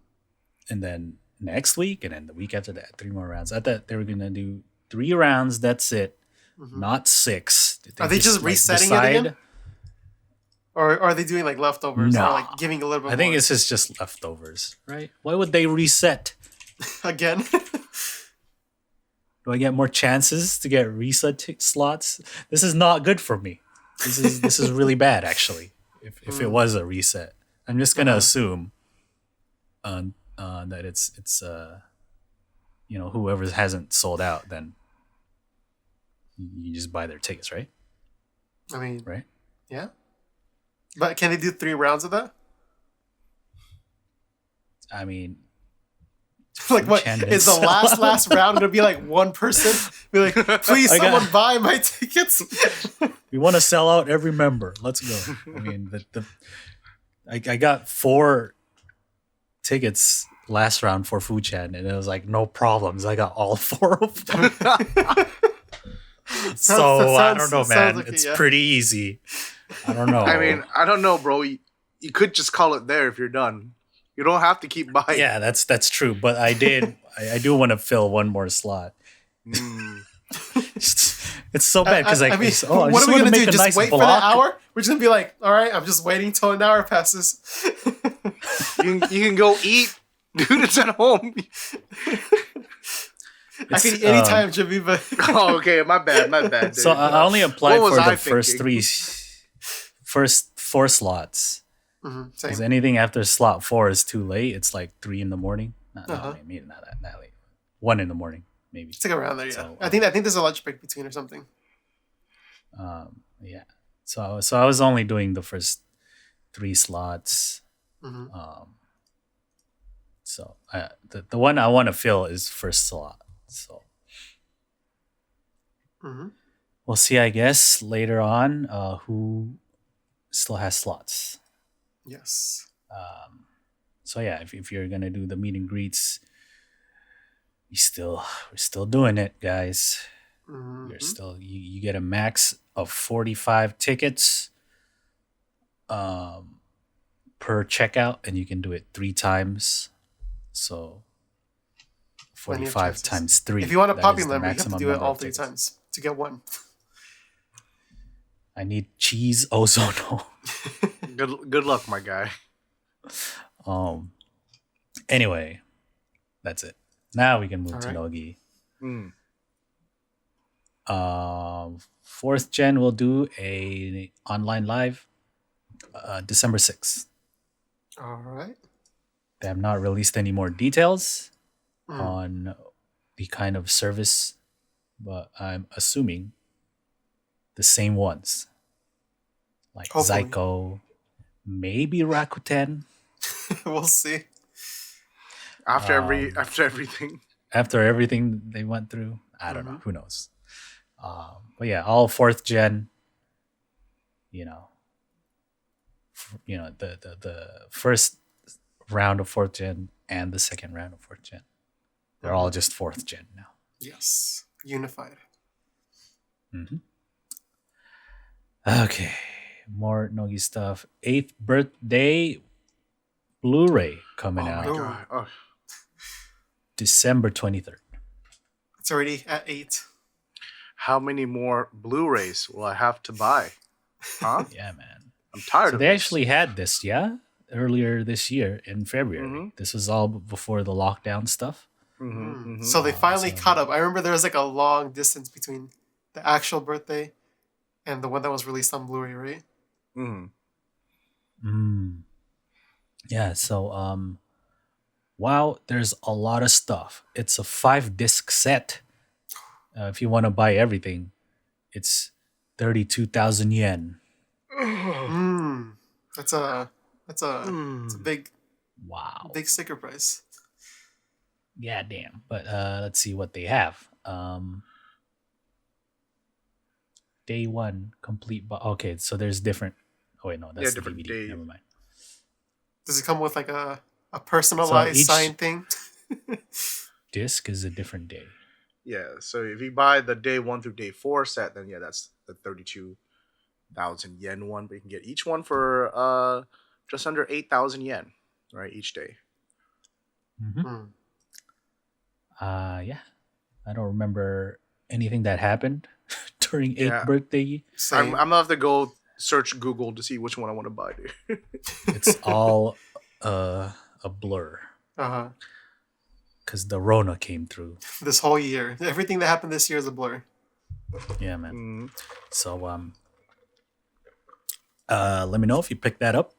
then next week, and then the week after that, 3 more rounds. I thought they were gonna do 3 rounds. That's it, not 6. Are they just resetting it again? Or are they doing like leftovers? No. Or like giving a little bit more? I think this is just leftovers, right? Why would they reset? Again? Do I get more chances to get reset slots? This is not good for me. This is really bad, actually. If it was a reset, I'm just gonna assume that it's you know, whoever hasn't sold out, then you just buy their tickets, right? I mean, right? Yeah. But can they do 3 rounds of that? I mean, like what is the last round gonna be like one person? Be like, please, someone buy my tickets. We want to sell out every member. Let's go. I mean, I got 4 tickets last round for Food Chan, and it was like no problems. I got all 4 of them. I don't know, man. Like it's pretty easy. I don't know. I mean, I don't know, bro. You could just call it there if you're done. You don't have to keep buying. Yeah, that's true. But I do want to fill 1 more slot. It's so bad because I mean, what are we gonna do? Just wait for that hour? We're just gonna be like, all right, I'm just waiting till an hour passes. you can go eat, dude. It's at home. I can eat anytime, Jimmy. But okay, my bad. Dude. So I only applied for the first 4 slots. Because anything after slot 4 is too late. It's like 3 in the morning. Maybe not that late. 1 in the morning, maybe. It's like around there. Yeah, so, I think there's a lunch break between or something. Yeah. So I was only doing the first 3 slots. So the one I want to fill is first slot. So we'll see. I guess later on, who still has slots. Yes. So yeah, if you're gonna do the meet and greets, we're still doing it, guys. You're still you get a max of 45 tickets per checkout, and you can do it 3 times. So Plenty of 45 chances. times 3. If you want a That poppy is the member, you have to maximum do it number all of 3 tickets. times to get one. I need cheese ozono. Good luck, my guy. Anyway, that's it. Now we can move to Alright. Nogi. Mm. 4th gen will do a online live December 6th. All right. They have not released any more details Mm. on the kind of service, but I'm assuming the same ones. Like Hopefully. Zyko, maybe Rakuten. We'll see. After everything. After everything they went through, I don't know. Mhm. Who knows? But yeah, all 4th gen. The first round of 4th gen and the second round of 4th gen. They're all just 4th gen now. Yes. Unified. Mm-hmm. Okay, more Nogi stuff. 8th birthday Blu-ray coming Oh out my god. Oh. December 23rd. It's already at 8. How many more Blu-rays will I have to buy? Huh? Yeah, man. I'm tired So of they this. actually had this, earlier this year in February. Mhm. This was all before the lockdown stuff. So they finally so- caught up. I remember there was like a long distance between the actual birthday and the one that was released on Blu-ray, right? Yeah, so wow, there's a lot of stuff. It's a 5-disc set. If you want to buy everything, it's 32,000 yen. That's a big Wow. sticker price. Yeah, damn. But let's see what they have. Day 1 complete. Okay, so there's different. Oh wait, no, that's the different DVD. day. Never mind. Does it come with like a personalized each- sign thing? Disc is a different day. Yeah, so if you buy the day 1 through day 4 set, then yeah, that's the 32,000 yen one. But you can get each one for just under 8,000 yen, right? Each day. Mm-hmm. Yeah, I don't remember anything that happened during 8th birthday. I'm gonna have to go search Google to see which one I want to buy, dude. It's all a blur Uh-huh. because the Rona came through. This whole year. Everything that happened this year is a blur. Yeah, man. So let me know if you pick that up.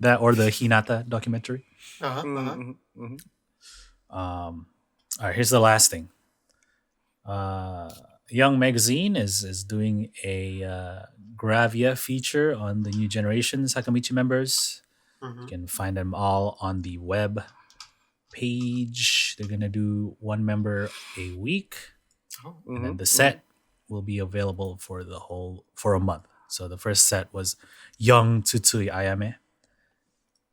That or the Hinata documentary. All right, here's the last thing. Young Magazine is doing a Gravia feature on the new generation Sakamichi members. You can find them all on the web page. They're gonna do 1 member a week, and then the set will be available for a month. So the first set was Young Tsutsui Ayame.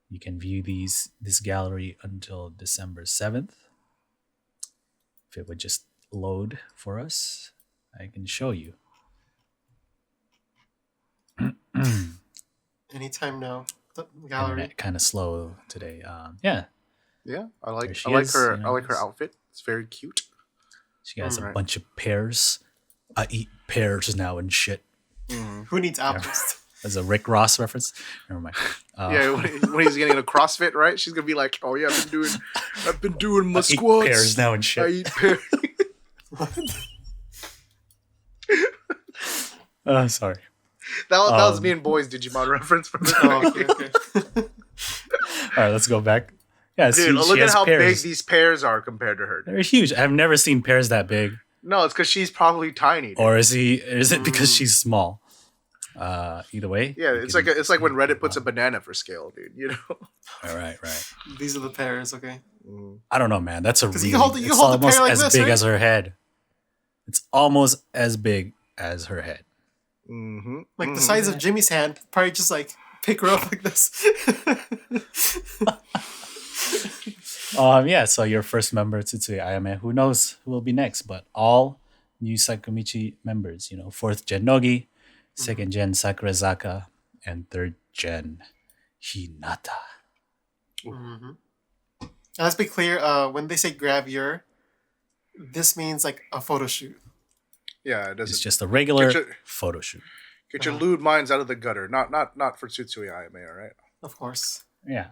You can view this gallery until December 7th. If it would just load for us, I can show you. Anytime now. The gallery. Internet kind of slow today. Yeah, Yeah, I like she her. is, you know, I like her outfit. It's very cute. she has a Right. bunch of pears. I eat pears now and shit. Who needs apples? As a Rick Ross reference. Never mind. Yeah, when he's getting into CrossFit, right? She's gonna be like, "Oh yeah, I've been doing my I eat squats. pears now and shit. I eat pears." Sorry. that was me and Boys Digimon reference from Oh, okay. All right, let's go back. Yeah, Dude, she look at has how pears. big these pears are compared to her. They're huge. I've never seen pears that big. No, it's because she's probably tiny. Dude. Or is it because she's small? Either way. Yeah, you it's can- like when Reddit puts a banana for scale, dude. You know. All right. These are the pairs, okay. I don't know, man. That's a 'Cause really. you can hold the it's pear almost like as this, big right? as her head. It's almost as big as her head. Like the size of Jimmy's hand, probably just like pick her up like this. Yeah. So your first member, Tsutsui Ayame. Who knows who will be next? But all new Sakumichi members. 4th gen Nogi, 2nd gen Sakurazaka, and 3rd gen Hinata. Let's be clear. When they say gravure, this means like a photo shoot. Yeah, it doesn't. It's just a regular Get your- photo shoot. Get your lewd minds out of the gutter. Not for Tsutsui Anime, all right? Of course. Yeah.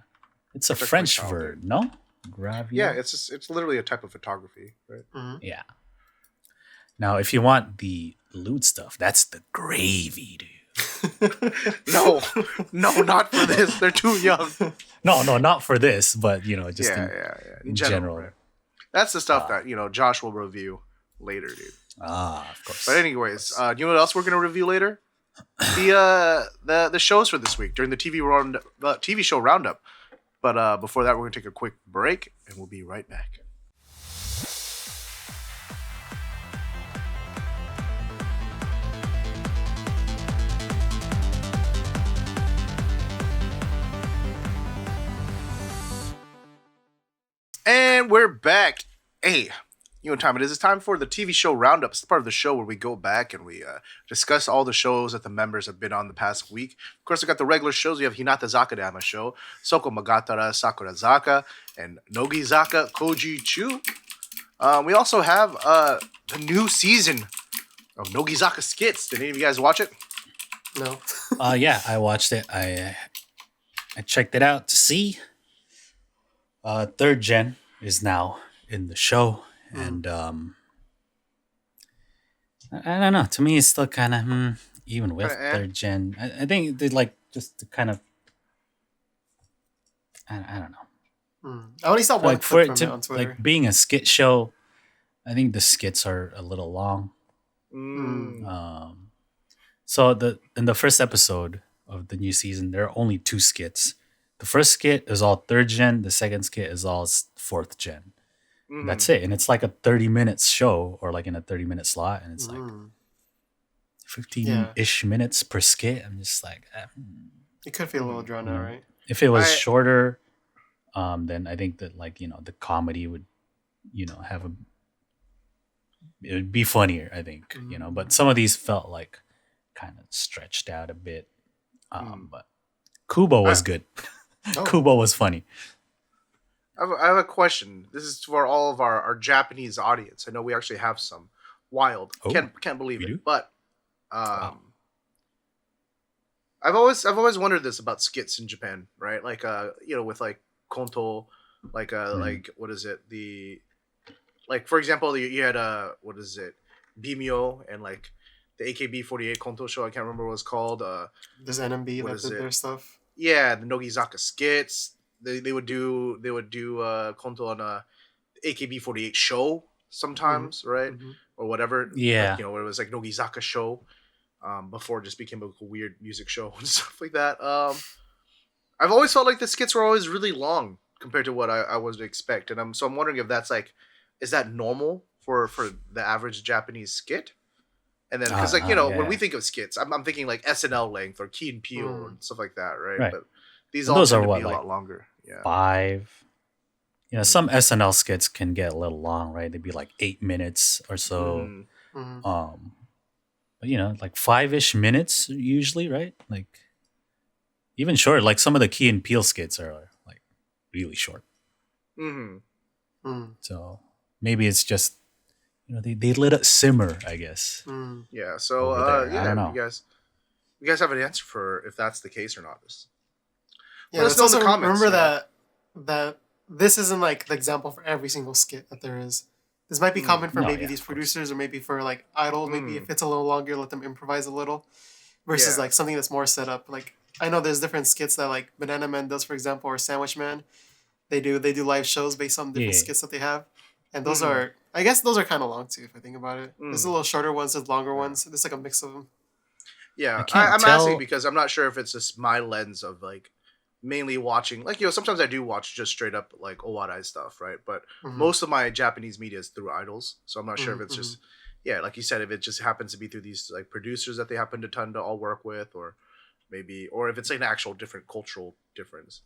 It's a Protect my French child, word, dude. no? Gravure? Yeah, it's literally a type of photography, right? Mm-hmm. Yeah. Now, if you want the lewd stuff, that's the gravy, dude. No, not for this. They're too young. No, not for this, but just Yeah. in general. Right? That's the stuff that Josh will review later, dude. Of course. But anyways, you know what else we're gonna review later? The shows for this week during the TV show roundup. But before that, we're gonna take a quick break, and we'll be right back. And we're back. Hey, you know what time it is? It's time for the TV show roundup. It's the part of the show where we go back and we discuss all the shows that the members have been on the past week. Of course, we got the regular shows. We have Hinatazaka de Aimashou, Soko, Magattara, Sakurazaka, and Nogizaka 46. We also have the new season of Nogizaka Skits. Did any of you guys watch it? No. Yeah, I watched it. I checked it out to see. Third gen is now in the show, and I don't know. To me, it's still kind of even with third gen. I think they like just to kind of. I don't know. I only saw one Like for clip it from to it on Twitter. like being a skit show, I think the skits are a little long. So in the first episode of the new season, there are only 2 skits. The first skit is all third gen. The second skit is all fourth gen. That's it. And it's like a 30-minute show or like in a 30-minute slot. And it's like 15-ish minutes per skit. I'm just like... It could feel a little drawn out, right? If it was shorter, then I think that like, the comedy would, have it would be funnier, I think, But some of these felt like kind of stretched out a bit. But Kubo was good. Kubo was funny. I have a question. This is for all of our Japanese audience. I know we actually have some. Wild. Can't believe it. do? But I've always wondered this about skits in Japan, right? Like with like konto, like like what is it? Like for example, you had what is it? Bimyo and like the AKB48 konto show. I can't remember what it's called. There's NMB that did their stuff. Yeah, the Nogizaka skits. They would do konto on a AKB48 show sometimes, right? Or whatever. Yeah. Like, where it was like Nogizaka show before it just became a weird music show and stuff like that. I've always felt like the skits were always really long compared to what I was to expect. And I'm wondering if that's like, is that normal for the average Japanese skit? And then, because when we think of skits, I'm thinking like SNL length or Key and Peele and stuff like that, right? But these all tend to be a lot longer. Yeah. 5. Some SNL skits can get a little long, right? They'd be like 8 minutes or so. But like 5-ish minutes usually, right? Like even short. Like some of the Key and Peele skits are like really short. So maybe it's just they let it simmer, I guess. Yeah. So I don't know. You guys have an answer for if that's the case or not? Yeah, let's also remember that this isn't like the example for every single skit that there is. This might be common for these producers or maybe for like Idol. Maybe if it's a little longer, let them improvise a little. Versus like something that's more set up. Like I know there's different skits that like Banana Man does, for example, or Sandwich Man. They do live shows based on different skits that they have. And those are, I guess those are kind of long too, if I think about it. There's a little shorter ones, there's longer ones. There's like a mix of them. Yeah, I'm asking because I'm not sure if it's just my lens of like mainly watching, like, sometimes I do watch just straight up like Owarai stuff, right? But most of my Japanese media is through idols. So I'm not sure if it's just, like you said, if it just happens to be through these like producers that they happen to tend to all work with, or maybe, or if it's like an actual different cultural difference.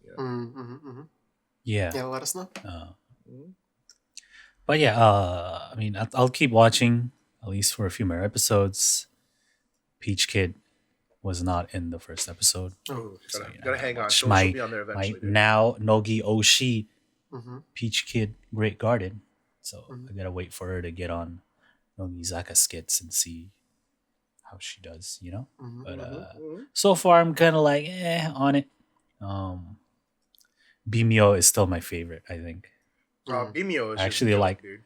Yeah. Yeah, let us know. But yeah, I mean, I'll keep watching at least for a few more episodes. Peach Kid was not in the first episode. Gotta hang on. She'll be on there eventually. Now Nogi Oshi Peach Kid Great Garden. So I gotta wait for her to get on Nogizaka Skits and see how she does, you know? But so far I'm kind of like on it. Bimyo is still my favorite, I think. Bimeo is I just actually a joke, like dude.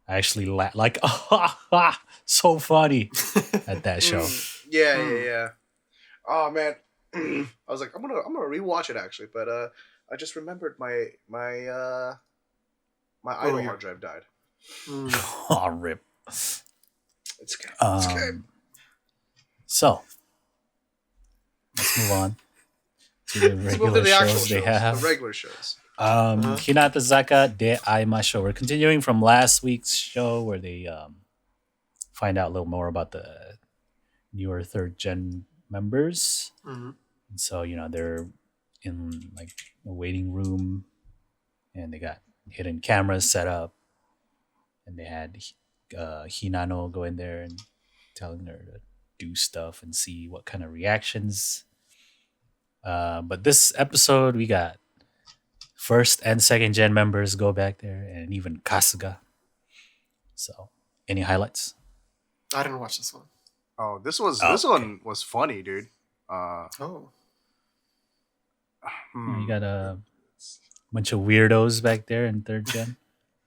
I actually like so funny at that show. Yeah. Oh man, I was like, I'm gonna rewatch it actually, but I just remembered my idle hard drive died. Oh, rip. It's good. It's good. So let's move on to the Let's move to regular the actual shows they shows, have. the regular shows. Hinatazaka de Aimashou. We're continuing from last week's show where they find out a little more about the newer third gen members. And so, you know, they're in like a waiting room and they got hidden cameras set up and they had Hinano go in there and telling her to do stuff and see what kind of reactions. But this episode, we got first and second gen members go back there and even Kasuga. So, any highlights? I didn't watch this one. Oh, this one was funny, dude. You got a bunch of weirdos back there in third gen.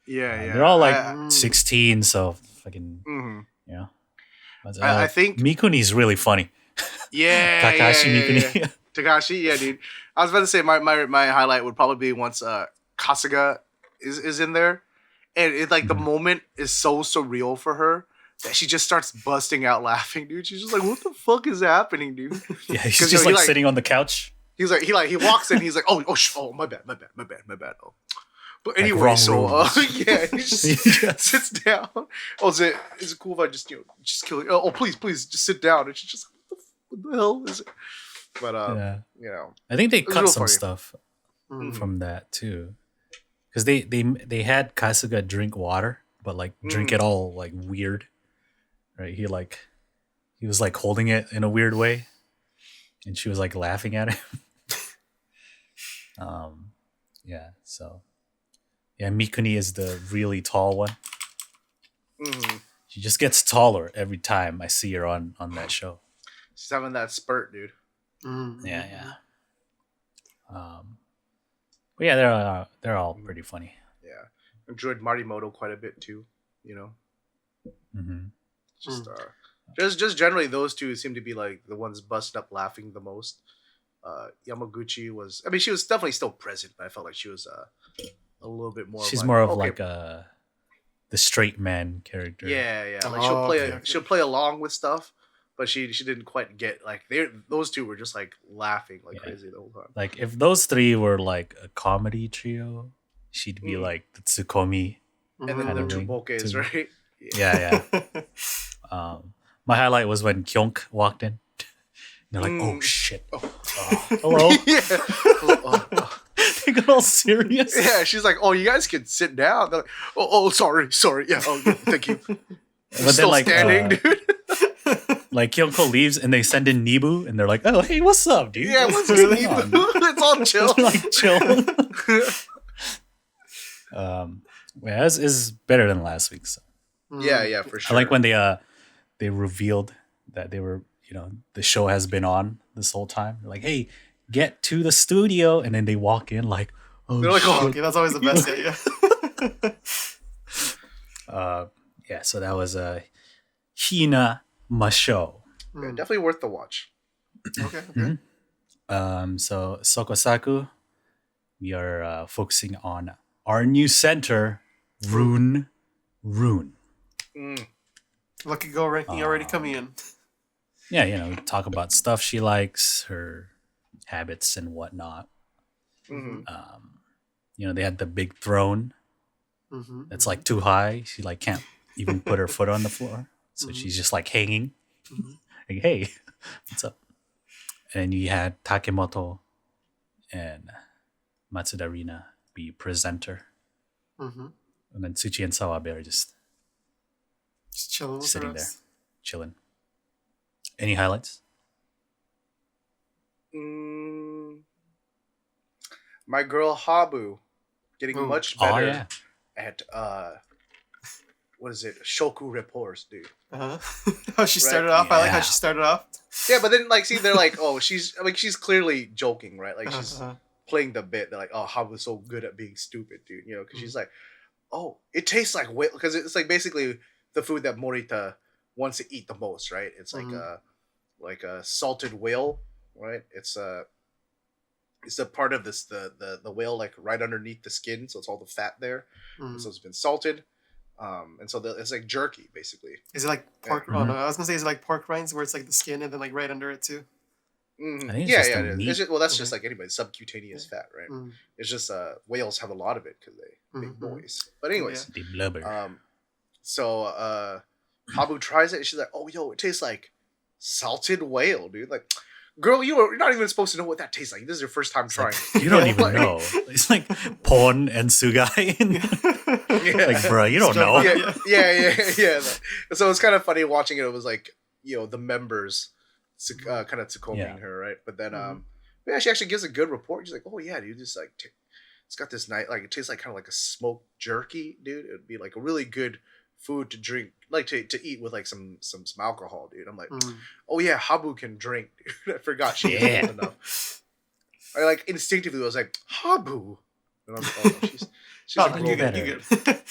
Yeah. They're all like 16, so fucking, you know. I think Mikuni's really funny. Yeah. Takashi Mikuni. Yeah. Takashi, yeah, dude. I was about to say my highlight would probably be once Kasuga is in there. And it like the moment is so surreal for her that she just starts busting out laughing, dude. She's just like, what the fuck is happening, dude? Yeah, he's just like sitting on the couch. He's like he walks in, he's like, oh my bad. Oh. But anyway, like so yeah, he just sits down. Oh, is it cool if I just just kill you? Oh, please, just sit down. And she's just like, what the hell is it? But you know, I think they cut some funny. stuff from that too, because they had Kasuga drink water, but like drink it all like weird, right? He was like holding it in a weird way, and she was like laughing at him. Mikuni is the really tall one. She just gets taller every time I see her on that show. She's having that spurt, dude. Yeah. But yeah, they're all pretty funny. Yeah, enjoyed Marimoto quite a bit too. You know, just generally those two seem to be like the ones busting up laughing the most. Yamaguchi was, I mean, she was definitely still present, but I felt like she was a little bit more. She's more of like the straight man character. Yeah. Like she'll play along with stuff. But she didn't quite get like those two were just like laughing like crazy the whole time. Like if those three were like a comedy trio, she'd be like the Tsukomi. And then the two bokehs, right? Yeah. My highlight was when Kyonk walked in. They're like, oh shit. Hello? Yeah. They got all serious. Yeah, she's like, oh, you guys can sit down. They're like, oh, sorry. Yeah, thank you. But still like, standing, dude. Like Kyoko leaves and they send in Nibu and they're like, oh hey, what's up, dude? Yeah, what's good, Nibu? It's all chill. Like chill. Yeah, this is better than last week. So. Yeah, for sure. I like when they revealed that they were, you know, the show has been on this whole time. They're like, hey, get to the studio, and then they walk in like, oh, they're like, oh, okay, that's always the best. Yeah. So that was Hina Masho. Yeah, definitely worth the watch. Okay. So Sokosaku, we are focusing on our new center, Rune. Lucky Go ranking already coming in. Yeah, you know, talk about stuff she likes, her habits and whatnot. You know, they had the big throne that's like too high. She like can't even put her foot on the floor. So she's just like hanging. Like, hey, what's up? And you had Takemoto and Matsuda Rina be presenter. And then Tsuchi and Sawabe are just chilling, sitting there, chilling. Any highlights? My girl Habu getting Ooh. much better Oh yeah. at what is it? Shoku reports, dude. How she started off. I like how she started off. Yeah, but then like, see, they're like, oh, she's clearly joking, right? Like she's playing the bit. They're like, oh, Habu's so good at being stupid, dude. You know, because she's like, oh, it tastes like whale, because it's like basically the food that Morita wants to eat the most, right? It's like a salted whale, right? It's a part of this the whale like right underneath the skin, so it's all the fat there. So it's been salted. And so it's like jerky, basically. Is it like pork? Oh no, I was gonna say, is it like pork rinds where it's like the skin and then like right under it too? Yeah, it is. It's just, well, that's just like anybody, subcutaneous fat, right? It's just whales have a lot of it because they big boys. But anyways, the blubber. So Habu tries it and she's like, "Oh, yo, it tastes like salted whale, dude." Like, girl, you're not even supposed to know what that tastes like. This is your first time trying. You don't even know. It's like Pon and Sugai. Like, bro, you don't know. Yeah. So it's kind of funny watching it. It was like, the members kind of Tsukoming her, right? But then she actually gives a good report. She's like, "Oh yeah, dude, just like it's got this night, like it tastes like kind of like a smoked jerky, dude. It'd be like a really good food to drink, like to eat with like some alcohol, dude." I'm like, "Oh yeah, Habu can drink, dude." I forgot she isn't old enough. I like instinctively was like, "Habu," and I was like, "Oh no, she's a you good." good.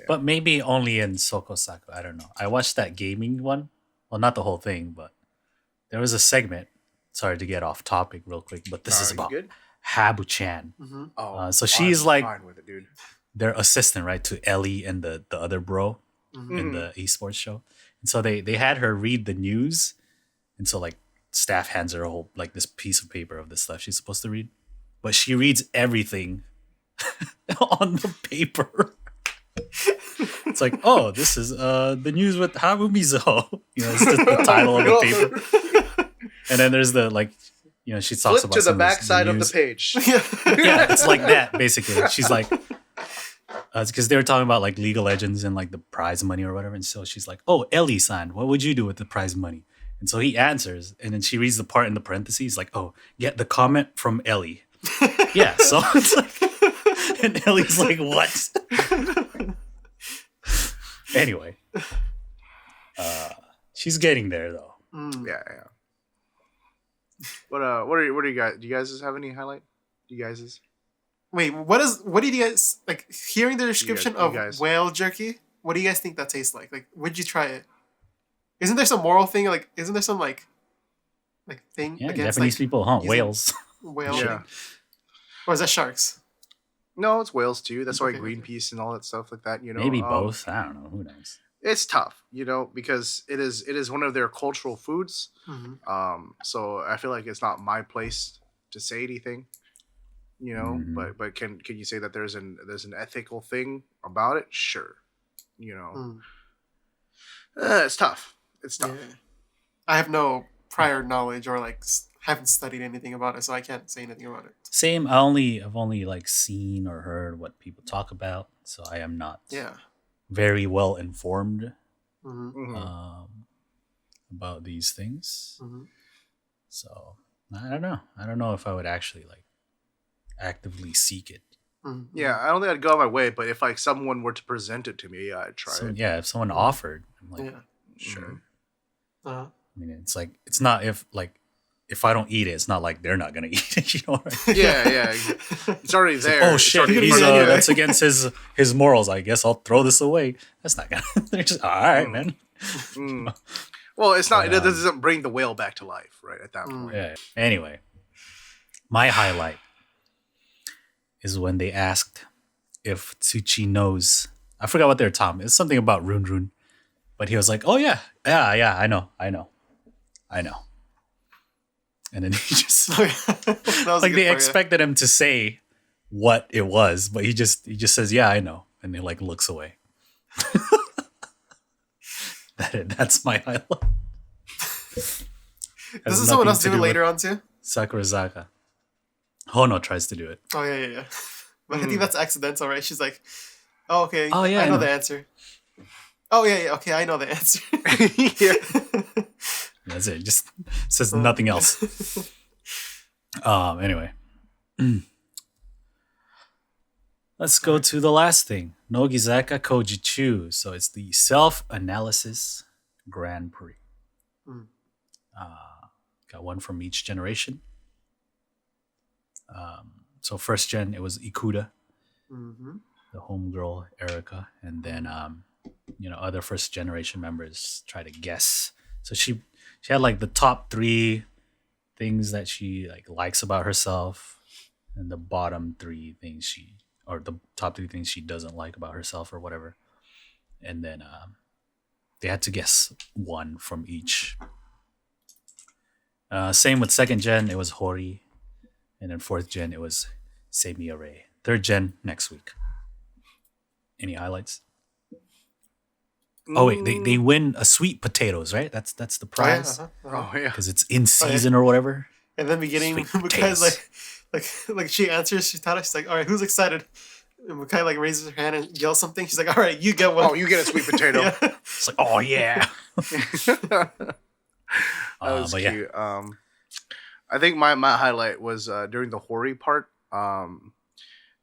But maybe only in Sakurazaka. I don't know. I watched that gaming one. Well, not the whole thing, but there was a segment. Sorry to get off topic real quick, but this is about Habu-chan. So she's like fine with it, dude. Their assistant, right, to Ellie and the other bro in the esports show. And so they had her read the news. And so like staff hands her a whole like this piece of paper of the stuff she's supposed to read. But she reads everything on the paper. It's like, oh, this is the news with Habu Mizo. It's just the title of the paper. And then there's the like, she talks Flip about to the back side of the page. Yeah, it's like that basically. She's like, it's because they were talking about like League of Legends and like the prize money or whatever. And so she's like, "Oh, Ellie-san, what would you do with the prize money?" And so he answers, and then she reads the part in the parentheses, like, "Oh, get the comment from Ellie." Yeah, so it's like, and Ellie's like, "What?" Anyway, she's getting there though. Yeah. What are you guys? Do you guys have any highlight? Wait, what did you guys like hearing the description of whale jerky? What do you guys think that tastes like? Like, would you try it? Isn't there some moral thing? Like, isn't there some like thing against Japanese people hunt whales? Whale, or is that sharks? No, it's whales too. That's why Greenpeace and all that stuff like that. Maybe both. I don't know. Who knows? It's tough, because it is one of their cultural foods. So I feel like it's not my place to say anything. But can you say that there's an ethical thing about it? Sure. It's tough. Yeah. I have no prior knowledge or like haven't studied anything about it, so I can't say anything about it. Same. I've only like seen or heard what people talk about, so I am not very well informed about these things. So I don't know. I don't know if I would actually like actively seek it. Yeah, I don't think I'd go out my way, but if like someone were to present it to me, I'd try it. Yeah, if someone offered, I'm like, sure. I mean, it's like it's not if I don't eat it, it's not like they're not gonna eat it. Right? Yeah. It's already there. Oh shit, that's against his morals. I guess I'll throw this away. That's not gonna. They're just all right, man. Well, it's not. It doesn't bring the whale back to life, right? At that point. Yeah. Anyway, my highlight is when they asked if Tsuchi knows. I forgot what they were talking. It's something about Run Run, but he was like, "Oh yeah, I know." And then he just like they expected him to say what it was, but he just says, "Yeah, I know," and he like looks away. That's my highlight. Doesn't someone else do it later on too? Sakurazaka. Hono tries to do it. Oh yeah. But I think that's accidental, right? She's like, "Oh okay, oh yeah, I know the answer." Oh yeah, okay, I know the answer. That's it. Just says nothing else. Anyway. Let's go to the last thing. Nogizaka Kojichu. So it's the self-analysis Grand Prix. Mm. Got one from each generation. So first gen, it was Ikuda, the homegirl Erica, and then other first generation members try to guess. So she had like the top 3 things that she likes about herself, and the bottom 3 things the top 3 things she doesn't like about herself or whatever. And then they had to guess one from each. Same with second gen, it was Hori, and then fourth gen it was Semiare. Third gen next week. Any highlights? Oh wait, they win a sweet potatoes, right? That's the prize. Oh yeah, because it's in season or whatever. And then beginning, Mikai's like she answers, she's like, all right, who's excited? And Mikai raises her hand and yells something. She's like, all right, you get one. Oh, you get a sweet potato. Yeah. It's like, oh yeah. That was cute. Yeah. I think my highlight was during the Hori part.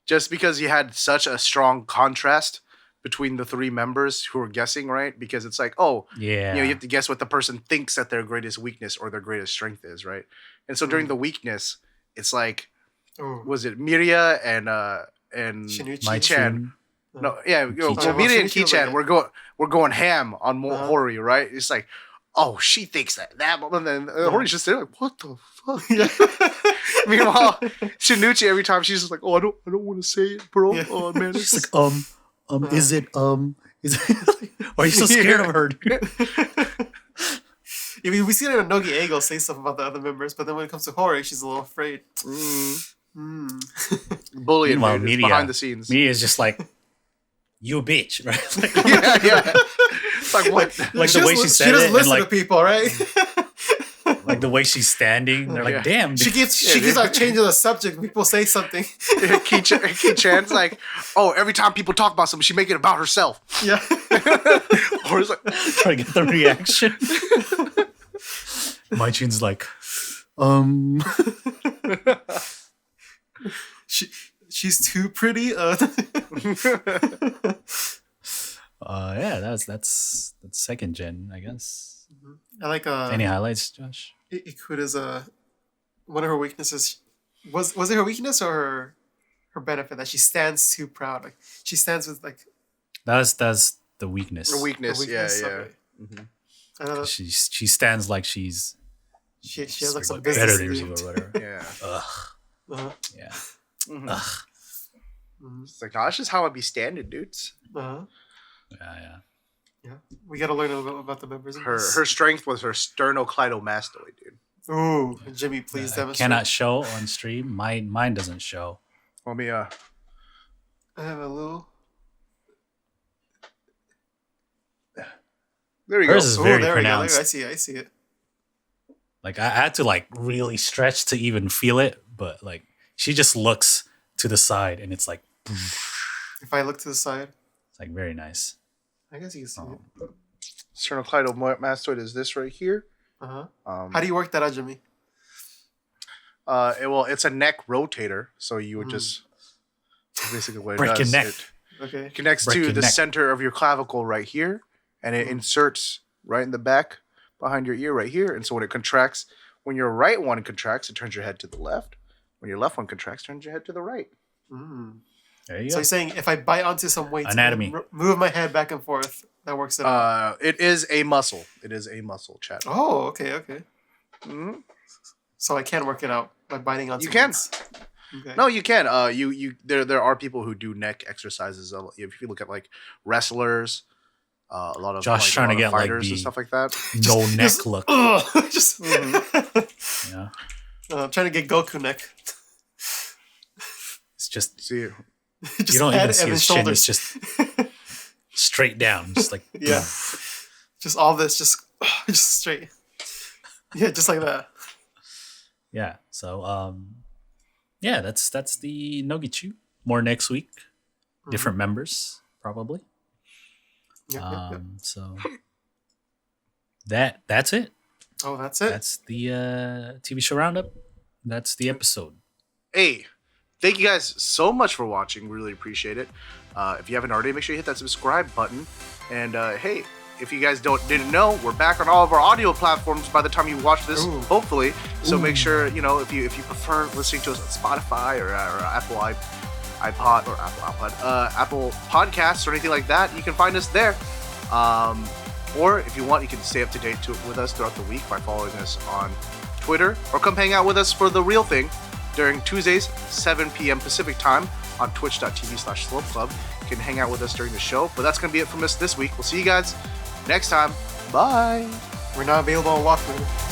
Just because he had such a strong contrast between the 3 members who were guessing, right? Because it's like, oh, yeah, you have to guess what the person thinks that their greatest weakness or their greatest strength is, right? And so during the weakness, it's like, was it Miria and Ki-chan? No, yeah, Miria and Ki-chan, we're going ham on Hori, right? It's like, oh, she thinks that, and then Hori's just there like, what the fuck? Yeah. Meanwhile, Shinichi, every time she's just like, oh, I don't want to say it, bro. Yeah. Oh man, she's like, is it are you so scared of her? I mean, we see her in Nogi Ego say stuff about the other members, but then when it comes to Hori, she's a little afraid. Bullying, behind the scenes. Me is just like, you bitch, right? Like, yeah. It's like what? Like the way she said it. She doesn't listen to people, right? Like the way she's standing, they're like, damn. She keeps changing the subject. People say something. Ki-chan's like, oh, every time people talk about something, she make it about herself. Yeah. Or it's like, trying to get the reaction. My tune's like, she's too pretty. Yeah, that's second gen, I guess. I like any highlights, Josh? Ikuda's one of her weaknesses was it her weakness or her benefit that she stands too proud? Like she stands with like that's the weakness. The weakness, yeah. Mm-hmm. She stands like she has like some better than you or whatever. Yeah. Yeah. Mm-hmm. It's like, no, that's just how I be standing, dudes. Yeah. We got to learn a little bit about the members. Her strength was her sternocleidomastoid, dude. Ooh, Jimmy, please demonstrate. Cannot show on stream. Mine doesn't show. Let me I have a little. There you go. Hers is very pronounced. I see it. Like I had to like really stretch to even feel it, but like she just looks to the side and it's like. If I look to the side, it's like very nice. I guess you can see it. Sternocleidomastoid is this right here. How do you work that out, Jimmy? It's a neck rotator, so you would just basically what it break does. Your neck. It connects to the center of your clavicle right here, and it inserts right in the back behind your ear right here. And so when it contracts, when your right one contracts, it turns your head to the left. When your left one contracts, it turns your head to the right. There you go. So you're saying if I bite onto some weights, anatomy, move my head back and forth, that works it out? It is a muscle. It is a muscle, chat. Oh, okay. Mm-hmm. So I can work it out by biting onto. You can. Weights. Okay. No, you can. There are people who do neck exercises. If you look at like wrestlers, a lot of Josh trying to get fighters like and stuff like that. No neck look. Yeah. Trying to get Goku neck. It's just see. You don't even see his chin. It's just straight down, just like just all this, just straight. Yeah, just like that. Yeah. So that's the Nogichu. More next week. Different members probably. Yep. So that's it. Oh, that's it. That's the TV show roundup. That's the episode. Hey, thank you guys so much for watching. Really appreciate it. If you haven't already, make sure you hit that subscribe button. And hey, if you guys didn't know, we're back on all of our audio platforms by the time you watch this, hopefully. So make sure, you know, if you prefer listening to us on Spotify or Apple iPod or Apple Podcasts or anything like that, you can find us there. Or if you want, you can stay up to date with us throughout the week by following us on Twitter, or come hang out with us for the real thing during Tuesdays, 7 p.m. Pacific time on twitch.tv/slopeclub. You can hang out with us during the show. But that's going to be it from us this week. We'll see you guys next time. Bye. We're not available on Walkman.